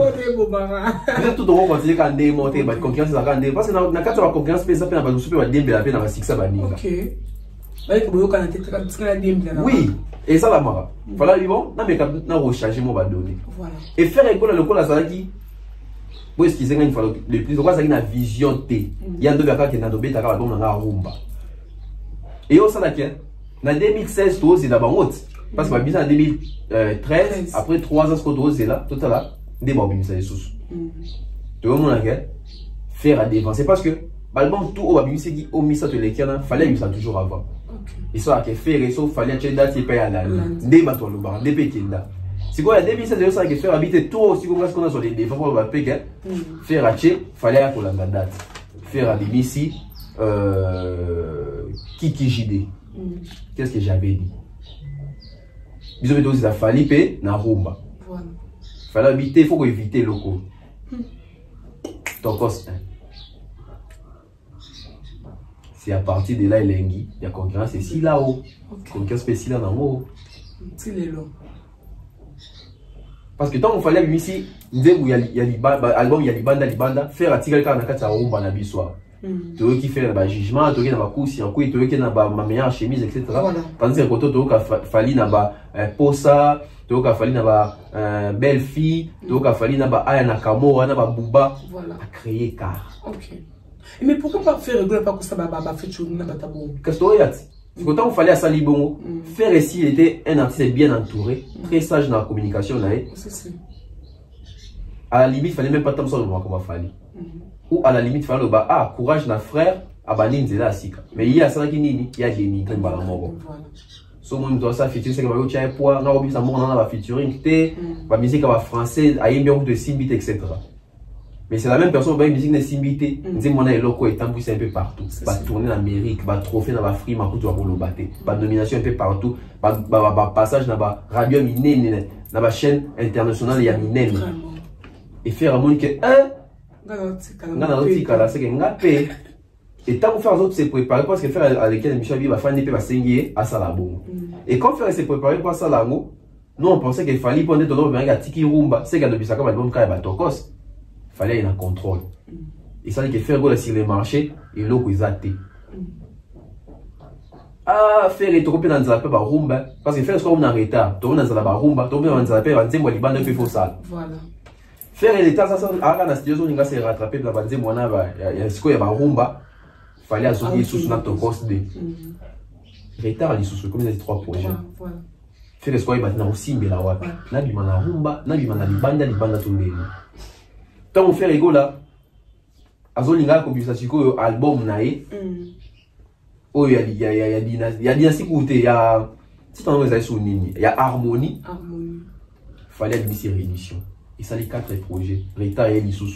continuer quand démonter ba concurrence ça quand parce que na kata ba concurrence pesa pe na ba super ba dembe la pe na ba sixa ba ninga. Oui, et ça la mara. Voilà, bon, non mais quand recharger mon donné. Voilà. Et faire école le col ça qui pour excuser une fois le plus quoi ça une vision T. Il y a deux gars qui n'a dobé ta ka bon na rumba. Et au ça là en 2016 tout c'est d'abord haute parce que bien en 2013 après 3 ans ce que c'est là tout à là des bobines ça les sous. Tout le monde là faire à dépenser parce que l'album tout au babi c'est qui au misa te les kana fallait ça toujours avant. Et ça qui faire et ça fallait que date et paye à la débat toi le bar des pékinda. C'est quoi la 2016 ça qui faire habiter tout aussi comme ce qu'on a sur les défenses on va payer faire acheter fallait à la date faire à ici Kiki JD. Qu'est-ce que j'avais dit? Bisous aussi ça fallait payer na rumba. Voilà. Fallait habiter faut éviter locaux. Donc c'est à partir de là, il y a concurrence ici là-haut. Concurrence spéciale en haut. Parce que tant qu'on fallait ici, il y a l'album, il y a l'ibanda, faire article quand on a qu'à rumba na bissoir. Tu veux qui fait le jugement, tu veux qui n'a pas coup circuit, tu veux qui n'a pas ma meilleure chemise, etc. Tandis que quand tu veux qu'il fallait n'a pas posa, tu veux qu'il fallait n'a pas belle fille, tu veux qu'il fallait n'a pas aya nakamura, n'a pas bouba, à créer car. Mais pourquoi pas faire rigoler pas que ça va faire chose na batabo? Qu'est-ce que tu regardes? C'est quand on fallait à Salibongo, faire ici il était un artiste bien entouré, très sage dans la communication là. À la limite, il fallait même pas tant ça le voir comment fallait. Ou à la limite, il fallait ah courage na frère, abanine c'est là sika. Mais il y a ça qui nini, il y a des nigrins balamoro. So moi dois ça featuring c'est que tu as poids, na obi ça mon na ba featuring té, ba musique ba français, aïe bien de simbité etc. Mais c'est la même personne qui a une musique de simbité. Nous mon loco est tamboussé un peu partout. Va tourner en Amérique, va trophée dans la free, ma couture pour le battre. Va nomination un peu partout. Va passage dans la radio miné, dans la chaîne internationale il y a miné. et faire un monde que c'est que ngapé et tant que faire autres se préparer parce que faire avec une émission va faire des peu va saigner à ça la bon et quand faire se préparer pour ça là nous on pensait qu'il fallait prendre tout le monde tiki rumba c'est que bisaka va bon quand ba tokos fallait un contrôle et ça dit que faire go sur les marchés et l'eau ils até ah faire et trop dans la rumba parce que faire ce qu'on a en retard tout dans la rumba tout dans la paix va dire moi libanda fait faux ça voilà faire l'état ça à la situation on va se rattraper dans la dire moi na ya ce qu'il y a rumba fallait associer sous notre cost de retard les sous comme les trois projets voilà faire ce qu'on y maintenant aussi mais là wapi na bima na rumba na bima na libanda tout le tant on fait rigolo là azolinga ko bisa siko album nae oh il y a dynastie côté il y a si tu as sur nini il y a harmonie fallait admettre réédition et ça les 4 projets retard et les sous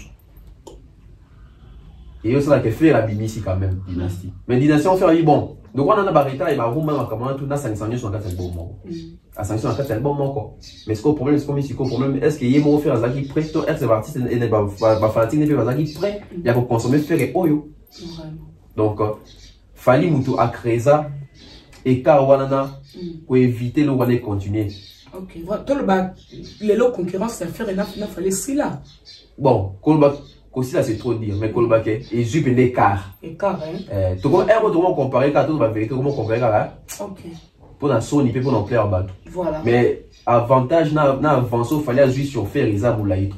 et ça que faire la bimisi quand même dynastie mais dynastie on fait bon donc on a un retard et rumba comment tout dans 500 sur 4 albums à 500 sur 4 albums encore mais ce que problème c'est comme si problème est-ce que yemo faire ça qui prêt toi être artiste et ne pas fanatique ne fait ça qui prêt il y a pour consommer faire oyo donc fallait mutu à créer ça et car wanana pour éviter le wane continuer ok voilà tout le bas les lots concurrence ça faire et là fallait si là bon kolba aussi là c'est trop dire mais kolba que et jupe l'écart hein tout comme comment comparer quand tout va vérité comment comparer là ok pour la Sony peut pour en plaire bateau voilà mais avantage na avancer fallait juste sur faire les amoulaïtos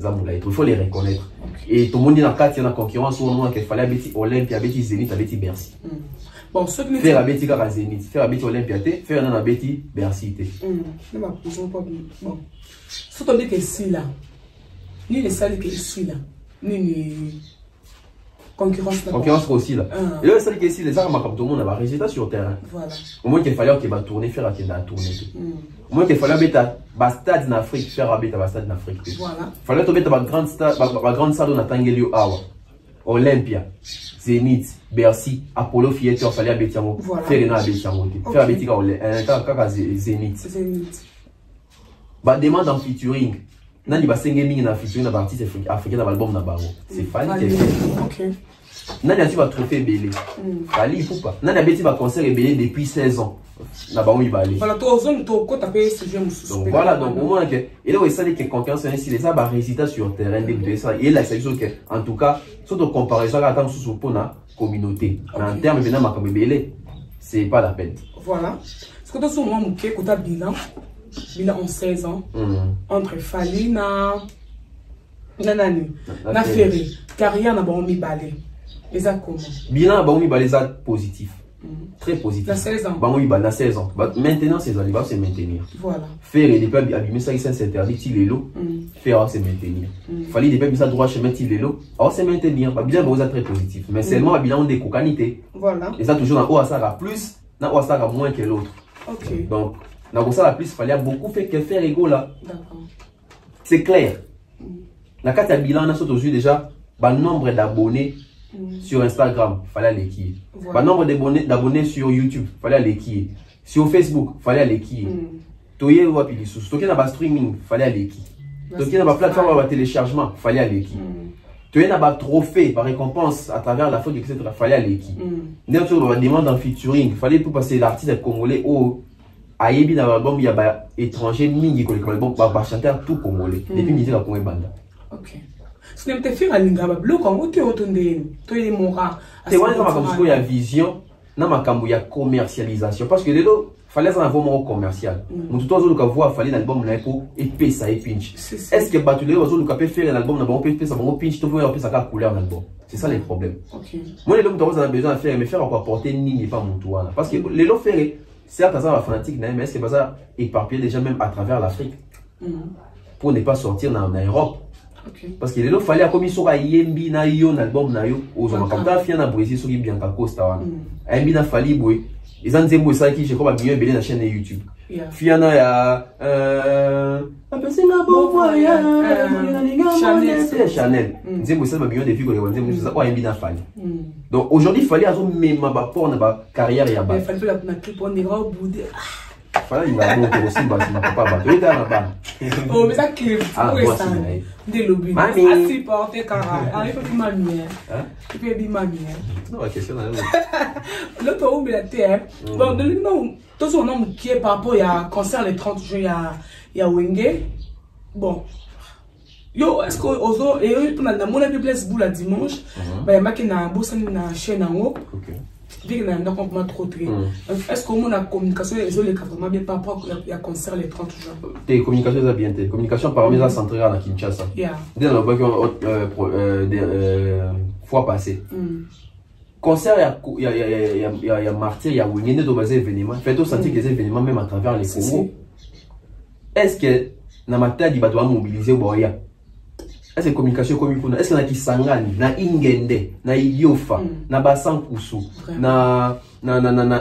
il faut les reconnaître et tout le monde dans quatre il y a une concurrence au moins qu'il fallait abeti Olympia abeti Zénith abeti Bercy bon ceux qui faire abeti car Zénith faire abeti Olympia faire un abeti Bercy bon surtout dit que si là ni les salles que ici là ni concurrence aussi là et là c'est que si les armes comme tout le monde a résultat sur terrain voilà au moins qu'il fallait qu'il va tourner faire qu'il a tourner au moins qu'il fallait mettre stade en Afrique faire habiter stade en Afrique voilà fallait tomber dans grande stade la grande salle on attend Gelio Awa Olympia Zénith Bercy Apollo Theater fallait habiter faire une habiter faire habiter quand Zénith bah demande en featuring nani ba senge mingi na featuring na artiste africain na album na bango c'est Fally qui OK nani ati ba trophée belé Fally poupa nani abeti ba concert belé depuis 16 ans na bango ibale voilà to zone to ko taper sujet mususu donc voilà donc au moins que et là ça dit que confiance ainsi les ba résultat sur terrain de ça et là c'est que en tout cas surtout comparaison à tant sous pour na communauté en termes de na makambe belé c'est pas la peine voilà ce que to so moi muke ko ta bilan en 16 ans entre Fally na Ferry carrière na bon mi balé les a comment bilan bon mi balé ça positif très positif na 16 ans bon mi balé na 16 ans maintenant ces années va se maintenir voilà Ferry depuis abîmer ça il s'interdit il est l'eau faire se maintenir Fally depuis ça droit chemin il est l'eau alors se maintenir pas bien ça très positif mais seulement bilan des cocanité voilà et ça toujours dans haut ça plus na haut ça moins que l'autre OK donc dans ça la plus fallait beaucoup fait que faire ego là d'accord c'est clair la carte à bilan on a surtout déjà le nombre d'abonnés sur Instagram fallait aller qui le nombre d'abonnés sur YouTube fallait aller qui sur Facebook fallait aller qui toyer ou appeler sous toquer dans streaming fallait aller qui toquer dans la plateforme de téléchargement fallait aller qui toyer dans la trophée par récompense à travers la faute etc fallait aller qui n'est pas demande en featuring fallait pour passer l'artiste congolais au ayebi dans l'album il y a étranger mingi ko le album ba chanteur tout congolais depuis musique la congolais banda OK ce n'est pas fait à l'ingaba bloc en auto autondé to est mora c'est ouais ça comme il y a vision na makambo ya commercialisation parce que lelo fallait ça avoir mon commercial mon tout autres le voir fallait l'album là pour épais ça et pinch est-ce que batulé aux autres le faire l'album na bon épais ça bon pinch tout voir ça couleur l'album c'est ça les problèmes OK moi les hommes on a besoin de faire mais faire encore porter ni pas mon toit parce que les lo faire certes, ça va fanatique, mais est-ce que ça éparpillé déjà même à travers l'Afrique pour ne pas sortir dans l'Europe? Parce que il fallait comme il soit yembi na yo album na yo aux hommes comme ça fia na Brésil sur bien Costa wana yembi na Fally boy ils ont zembo ça qui je crois bien belé na chaîne YouTube fia na ya apesi na bon voyage Chanel zembo ça bien depuis que les zembo ça yembi na Fally donc aujourd'hui Fally a même ma porte na carrière ya ba il fallait la clip on ira au bout de Voilà, il a monté aussi, ma papa, il est dans la banque. Oh, mais ça qui est voici. Des lobbies. Mamie. Assez porté, car il faut que mamie. Il faut que mamie. Non, la question, l'autre, on met la terre. Bon, non, tout son nom qui est par rapport à concert les 30 juin, il y a Wenge. Bon. Yo, est-ce que ozo et on a la monnaie de place boule la dimanche, bah y a qui na bosse na chaîne en haut. OK. Vu que na complètement trop très. Est-ce que on a communication les les vraiment bien par rapport à concert les 30 juin. Tes communications ça bien tes communications par exemple centrée à Kinshasa. Yeah. Dès la fois passée. Concert il y a Martyr, il y a Wingene de base événement. Faites-vous sentir que les événements même à travers les Congo. Est-ce que na matadi ba doit mobiliser boya? Est-ce que communication comme est-ce qu'il y a qui sangani na ingende na idiofa na basankusu na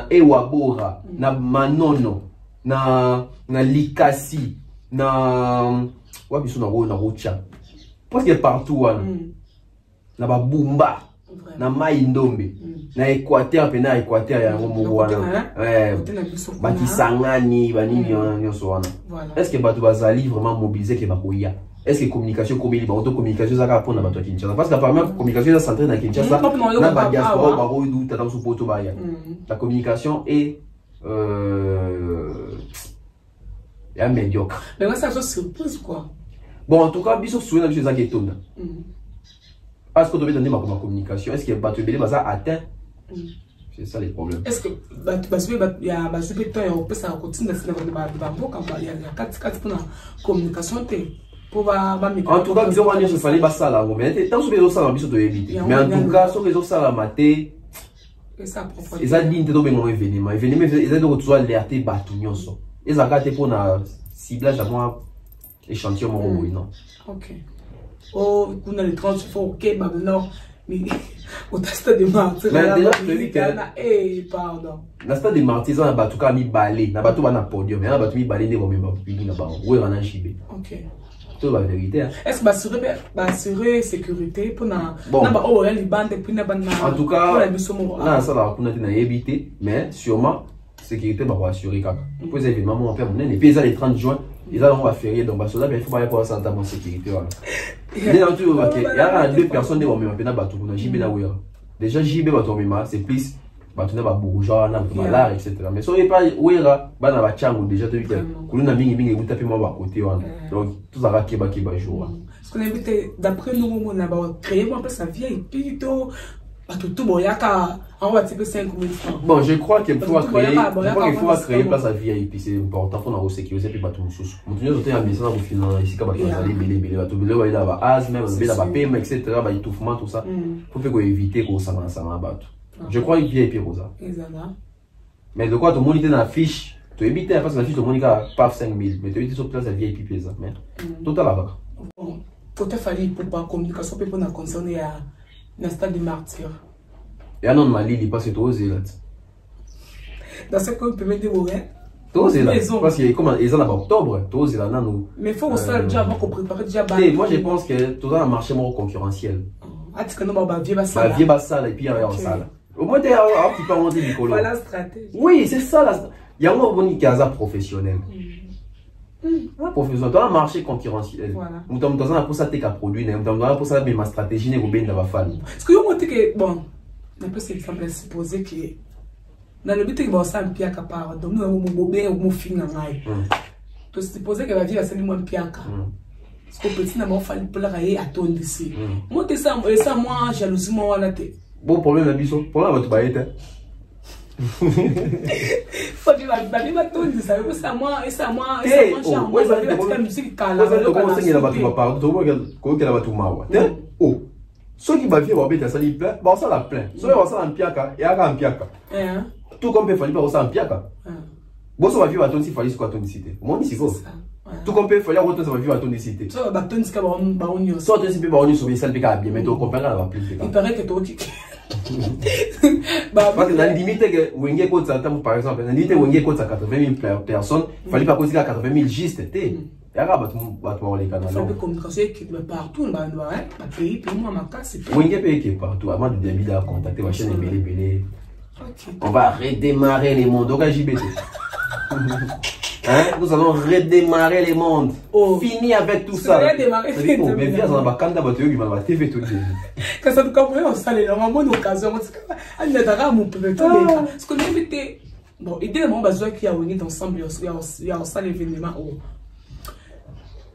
ewabora na manono na likasi na wabiso na rocha parce que partout na babumba na maindombe na Équateur pe na Équateur ya ngomo wana bakisangani banini nyonso wana. Est-ce que batu bazali vraiment mobiliser ke bakoya? Est-ce que communication comme il y a auto communication ça va prendre à Kinshasa parce que apparemment communication est centrée dans Kinshasa na ba diaspora ba rodu tata su poto ba ya la communication est médiocre. Mais moi ça surprise quoi. Bon en tout cas biso souena biso za ketona. Parce que tu veux donner ma communication est-ce que batu belé ba ça atteint c'est ça les problèmes. Est-ce que il y a super temps on peut ça continuer dans mboka il y a 4 pour la communication en tout cas, il fallait pas ça là, mais tant que les ça de éviter. Mais en tout cas, sur les autres ça maté, ils ont dit que c'est un événement. Événement, ils ont retrouvé alerté Batunion. Ils ont gâté pour un ciblage à moi échantillon non. Ok. Oh, on a les 30 fois ok, non. Mais au stade de Martyrs, mais déjà je dis que pardon. Dans stade de Martyrs, on a battu comme mi balé, na battu na podium, on a battu mi balé de même pas puis na ba. Ouais, on a chibé. Ok. C'est la vérité. Est-ce que assurer sécurité pour na les bandes puis na en tout cas, non ça là on a été éviter mais sûrement sécurité va assurer quand pour les événements on faire et puis ça les 30 juin ils allont va férier donc parce que il faut pas pour ça en sécurité voilà. Il y a deux personnes qui vont même na batu na JB na Wera. Déjà JB va tomber mal, c'est plus batu na ba bourgeois na malade etc. Mais so pas Wera ba na ba chango déjà tu vois kuluna mingi vous tapez moi ba côté voilà. Donc tout ça va keba jour. Ce qu'on invite d'après nous on a créé un peu sa vie et puis tout tout boyaka on va type 5000 francs. Bon, je crois qu'il faut créer place à VIP, c'est important pour nous sécuriser puis bateau sous. Continuer de tenir bien ça au final ici quand va aller belé bateau belé va là asthme même là paiement etc. ba étouffement tout ça. Faut faire éviter qu'on s'en bateau. Je crois qu'il VIP pour ça. Mais de quoi tout le monde était dans la fiche, tu évites parce que la fiche tout le monde a pas 5000 mais tu évites sur place à VIP plaisir mais tout à l'heure. Bon, faut fallu pour pas communication pour nous concerner à le stade de Martyrs. Et non, Mali, il passe tout aux là. Dans ce qu'on peut mettre des mots, tout là. Parce que comme ils ont en octobre, tout là, non. Mais il faut aussi déjà avoir préparé déjà. Moi, je pense que tout ça a un marché moins concurrentiel. Ah, tu connais ma vie basse. Vie basse et puis il y a un salle. Au moins, tu as un petit peu monté Nicolas. Voilà la stratégie. Oui, c'est ça là. Il y a un moment qui est professionnel. Professionnel, dans un marché concurrentiel. Nous sommes dans un pour ça tes cas produits, nous sommes dans pour ça mais ma stratégie n'est pas bien d'avoir fan. Est-ce que vous montrez que bon, on peut simplement supposer que dans le but que vous ça un piaka par donc nous avons bien ou film en aïe. Tu supposer que la vie va ser moins piaka. Parce que petit n'a pas fallu pour la rayer à ton ici. Moi t'es ça moi jalousie moi là t'es. Bon problème la biso, problème va te bailler. Faut que la vie tout dit ça ça moi charme moi ça la musique calme le conseil il va tout parler tout quoi qu'elle va tout mawa oh ceux qui va vivre avec ça il plein bon ça la plein ceux qui va ça en piaka et à en piaka tout comme peut falloir pas ça en piaka bon ça va vivre à ton si fallait quoi ton cité mon ici go tout comme peut falloir autant ça va vivre à ton cité ça va ton si ka ba onyo ça ton si peut ba onyo sur ça bien mais tu comprends là va plus il paraît que toi parce que la limite que Wenge Côte par exemple la limite Wenge Côte à 80 000 personnes il fallait pas poser à 80 000 juste il y a pas les canaux il faut communication qui partout dans le pays puis moi ma casse Wenge pays qui partout avant de début à contacter ma chaîne belé on va redémarrer les mondes donc JBT Hein? Nous allons redémarrer les mondes. Oh. Fini avec tout ça. Redémarrer. Oh, mais viens dans ma canda batterie, il m'a TV tout dit. Quand ça nous comprend, on s'allait dans une bonne occasion. On est dans mon peuple. Parce qu'on a invité. Bon, et dès le moment où il y a un ensemble, il y a un sale événement.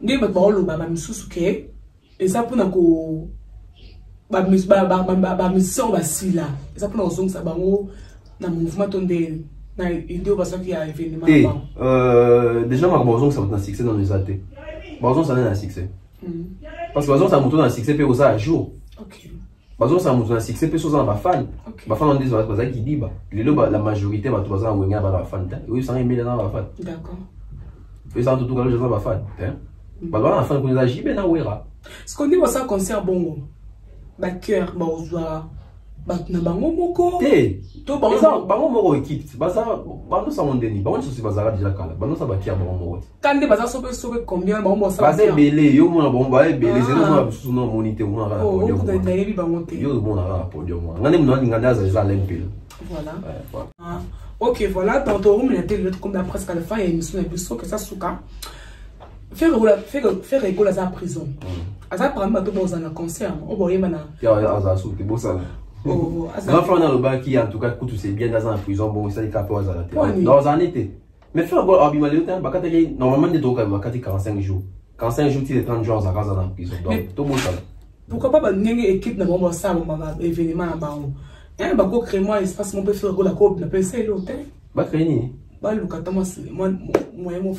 Nous avons le Misusuke. Et ça pour nous. Mission basi là. Et ça pour nous ça ba na mouvement tondé. Na idée parce qu'il y a événement. Déjà ma bonzong ça va succès dans les athées. Bonzong ça n'est un succès. Parce que bonzong ça monte dans succès peut aussi à jour. OK. Bonzong ça monte dans succès peut aussi dans ma fan. Ma fan on dit ça qui dit bah la majorité va tout ça en wenga ba la fan. Oui ça est dans la fan. D'accord. Et ça tout cas je dans ma fan, hein. Bah la fan qu'on a jibé na wera. Ce qu'on dit ça concert bongo. Ba cœur ba ozoa ba na bango moko. To bango moko équipe. Ba ça ba ça on deni. Ba on souci bazara déjà kala. Ba no ça ba kia bango moko. Quand des bazar sope combien bango ça. Ba c'est belé yo mona bango ba belé c'est no sous no monité mona ra podium. Oh, vous avez bango te. Yo mona ra podium. Ngane mona nganda za lempil. Voilà. Ah, OK, voilà dans ton room il était l'autre comme presque à la fin il y a une émission de que ça souka. Faire rigoler à la prison. À ça, par exemple, tu vas un concert. On va y aller. Tu vas sauter, bon ça. L'enfant dans le bas qui, en tout cas, tout c'est bien dans la prison, bon, ça, il est capable de la dans un été. Mais faire un bon abîmer normalement, il est 45 jours. 45 jours, tu es 30 jours à la prison. Donc, tout bon ça. Pourquoi pas une équipe de bon ça, un événement à Bao? Un baco crée moi, espace, mon peut faire rigoler la coupe, la PC, l'hôtel. Bah, créer. Bah, le cas, moi, je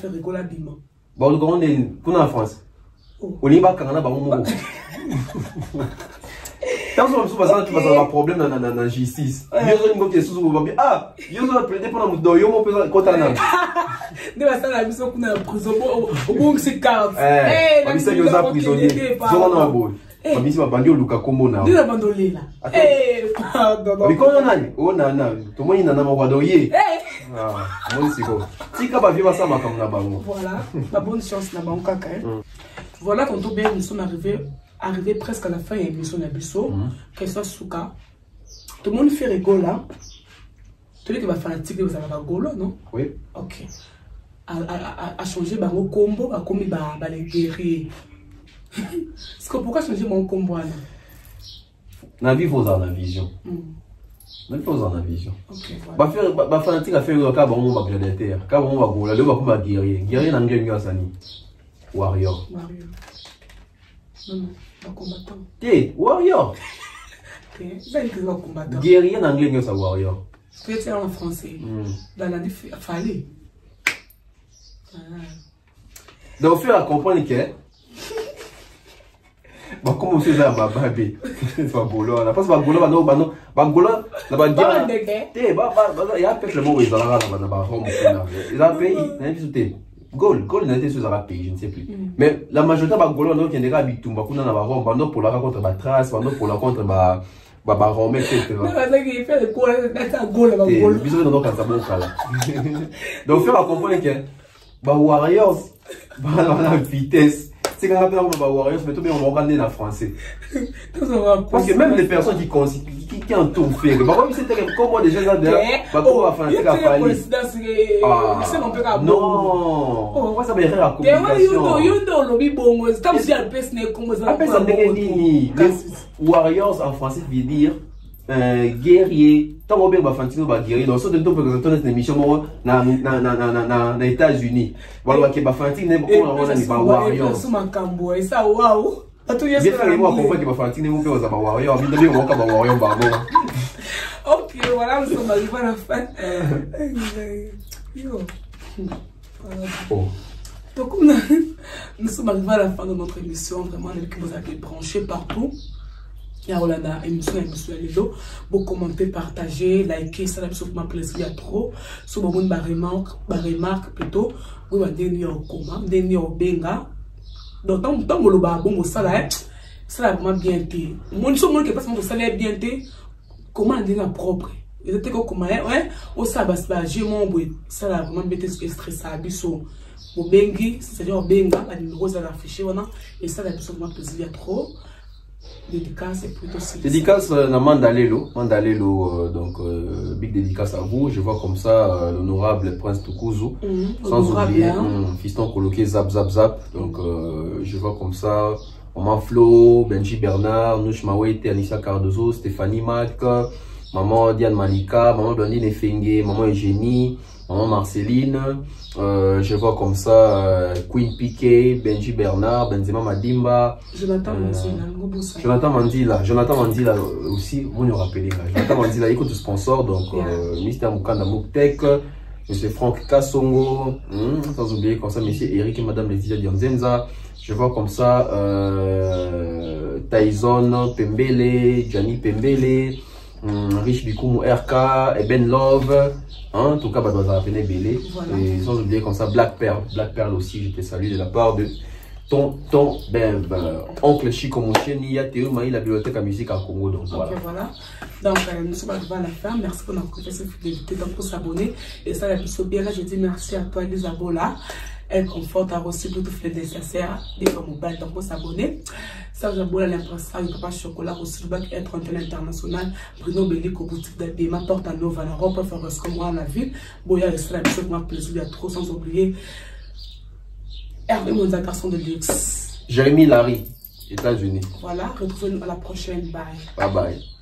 faire rigoler l'habillement. Bon, le grand est en France. Au Liban, quand on a un tant que tu vas avoir un problème dans la justice. Ah, il y a un plaidé pour nous donner mon peu quand on a. Ne va pas la mission qu'on a en prison. Au bout de ces cartes. La mission que vous avez prisonnier. Zone en boule. La mission va bandir Luka Kombo na. Dis la bandolée là. Pardon. Mais quand on a, oh nana, tout le monde il n'a pas envoyé. Ah, moi c'est quoi. Si quand va vivre ça ma comme là-bas. Voilà, la bonne chance là-bas en caca. Voilà quand on bien nous sommes arrivés presque à la fin de l'émission d'Abisso. Question Souka. Tout le monde fait rigoler. Tout le monde qui va fanatique vous avez rigolo, non? Oui. OK. À changer mon combo, à comme les guerriers. Est-ce que pourquoi changer mon combo là? Na vie faut la vision. Na vie faut la vision. OK. Ba faire ba fanatique a faire le cas bon ba gladiateur. Cas bon ba gola, le ba comme guerrier. Guerrier na ngé ngasa ni. Warrior. Warrior. Non, pas combattant. Warrior. OK. Ça il est combattant. Guerrier en anglais ngasa warrior. C'est en français. Dans la fallait. Donc faire comprendre que bah comment c'est ça ma babé c'est pas bolo là parce que bangolo bangolo la bandiera il y a peut-être le mot ils ont là ba home il a payé n'a visité goal n'était sur la pays je ne sais plus mais la majorité bangolo donc qui est habitumba kuna na ba home bando pour la contre ba trace bando pour la contre ba home etc. Non mais il fait le goal c'est goal ba goal bisous dans quand ça bon là donc faire comprendre que ba warriors ba la vitesse. C'est quand on va Warriors, mais tout bien on va regarder en français. Parce que même les personnes qui ont tout fait, c'était comme moi déjà là dedans, on va faire un travail. Non, ça veut dire la communication. Les Warriors en français veut dire guerrier. Tant qu'on va faire un guerrier, donc ça de tout présenter une émission dans les États-Unis. Voilà que va faire un Warriors. Et ça waouh. Bien fait moi comprendre que va faire un Warriors, mais de on va Warriors pardon. OK, voilà, nous sommes arrivés à la fin. Donc nous sommes arrivés à la fin de notre émission, vraiment avec vous avez branché partout. Il y a Rolanda, émission vous commentez, partagez, likez, ça m'a plaisir trop. Si vous avez une remarque plutôt, vous avez des comment, des benga. Donc tant que vous avez bon ça là, ça là vraiment bien été. Mon qui passe mon ça là bien été. Comment dire propre. Et c'était comment ouais, au sabas ba j'ai mon boy, ça là vraiment bien été stressé à biso. Mon bengi, c'est-à-dire benga, la numéro ça affiché voilà et ça là vraiment plaisir trop. dédicace et plutôt dédicace na Mandalelo, donc big dédicace à vous. Je vois comme ça l'honorable Prince Tukuzu, sans oublier fiston coloqué Zap Zap Zap. Donc je vois comme ça Maman Flo, Benji Bernard, Nouch Mawete, Anissa Cardozo, Stéphanie Mac, Maman Diane Malika, Maman Blandine Fengue, Maman Eugénie, Maman Marceline. Je vois comme ça Queen Piquet, Benji Bernard, Benzema Madimba, Jonathan Mandila aussi, on nous rappelle. Jonathan Mandila, écoute le sponsor, donc Mr. Mukanda Muktek, Monsieur Franck Kassongo, sans oublier comme ça Monsieur Eric et Madame Laetitia Dianzenza. Je vois comme ça Tyson Pembele, Gianni Pembele, Rich Bikumu RK, Eben Love. En tout cas, bah, dans la Belé. Et sans oublier comme ça, Black Pearl aussi, je te salue de la part de ton oncle Chico Mouché, Nia Théo, Maï, la bibliothèque à musique à Congo. Donc voilà. Okay, voilà. Donc nous sommes arrivés à la fin. Merci pour notre fidélité. Donc pour s'abonner. Et ça, la plus bien là, je dis merci à toi, Elisabola. Elle conforte à aussi pour tout faire nécessaire des mobile. Donc pour s'abonner. Serge Abola, l'impression, Papa Chocolat, aussi le bac être antenne international. Bruno Bellic au boutique d'Abima, porte à Nova, la robe, faire comme moi à la ville. Boya, le seul avec moi, plaisir, il y a trop, sans oublier. Hervé Monza, garçon de luxe. Jérémy Larry, États-Unis. Voilà, retrouvez-nous à la prochaine. Bye. Bye bye.